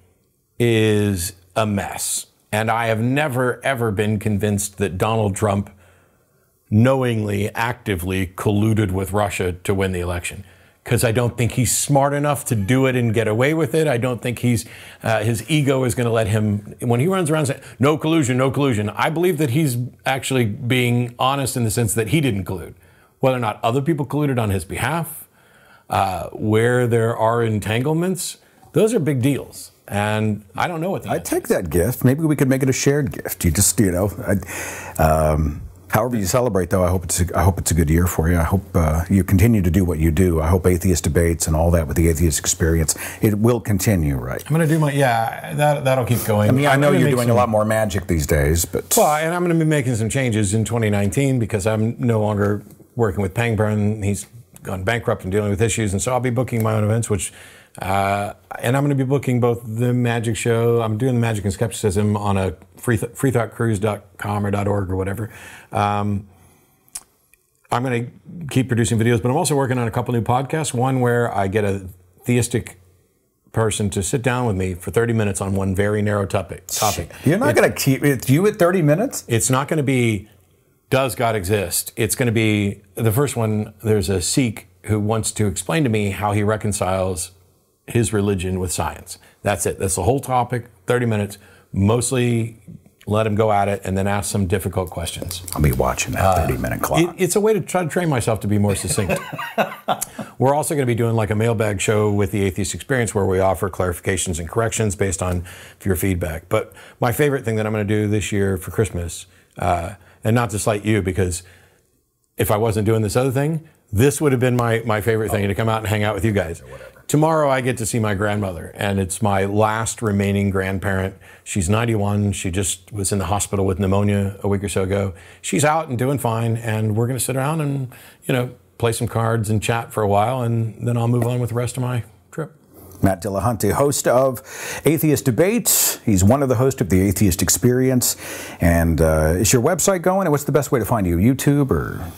is a mess. And I have never, ever been convinced that Donald Trump knowingly, actively colluded with Russia to win the election. Because I don't think he's smart enough to do it and get away with it. I don't think his ego is going to let him, when he runs around saying, no collusion, no collusion. I believe that he's actually being honest in the sense that he didn't collude. Whether or not other people colluded on his behalf, where there are entanglements, those are big deals. And I don't know what I'd take that gift. Maybe we could make it a shared gift. You just, you know, however you celebrate, though, I hope it's a good year for you. I hope you continue to do what you do. I hope Atheist Debates and all that with the Atheist Experience, it will continue, right? I'm going to do my, that'll keep going. I mean, I know you're doing a lot more magic these days, but... Well, and I'm going to be making some changes in 2019 because I'm no longer working with Pangburn. He's gone bankrupt and dealing with issues, and so I'll be booking my own events, which... and I'm going to be booking both the magic show. I'm doing the magic and skepticism on a freethoughtcruise.com or .org or whatever. I'm going to keep producing videos, but I'm also working on a couple new podcasts. One where I get a theistic person to sit down with me for 30 minutes on one very narrow topic. You're not going to keep it you at 30 minutes? It's not going to be, does God exist? It's going to be, the first one, there's a Sikh who wants to explain to me how he reconciles his religion with science. That's it. That's the whole topic, 30 minutes. Mostly let him go at it and then ask some difficult questions. I'll be watching that 30-minute clock. It's a way to try to train myself to be more succinct. We're also going to be doing like a mailbag show with the Atheist Experience where we offer clarifications and corrections based on your feedback. But my favorite thing that I'm going to do this year for Christmas, and not to slight you, because if I wasn't doing this other thing, this would have been my favorite thing, to come out and hang out with you guys. Tomorrow I get to see my grandmother, and it's my last remaining grandparent. She's 91. She just was in the hospital with pneumonia a week or so ago. She's out and doing fine, and we're going to sit around and, you know, play some cards and chat for a while, and then I'll move on with the rest of my trip. Matt Dillahunty, host of Atheist Debates. He's one of the hosts of the Atheist Experience. And is your website going? And what's the best way to find you? YouTube or...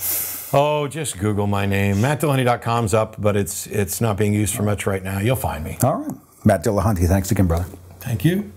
Oh, just Google my name. MattDillahunty.com's up, but it's not being used for much right now. You'll find me. All right. Matt Dillahunty, thanks again, brother. Thank you.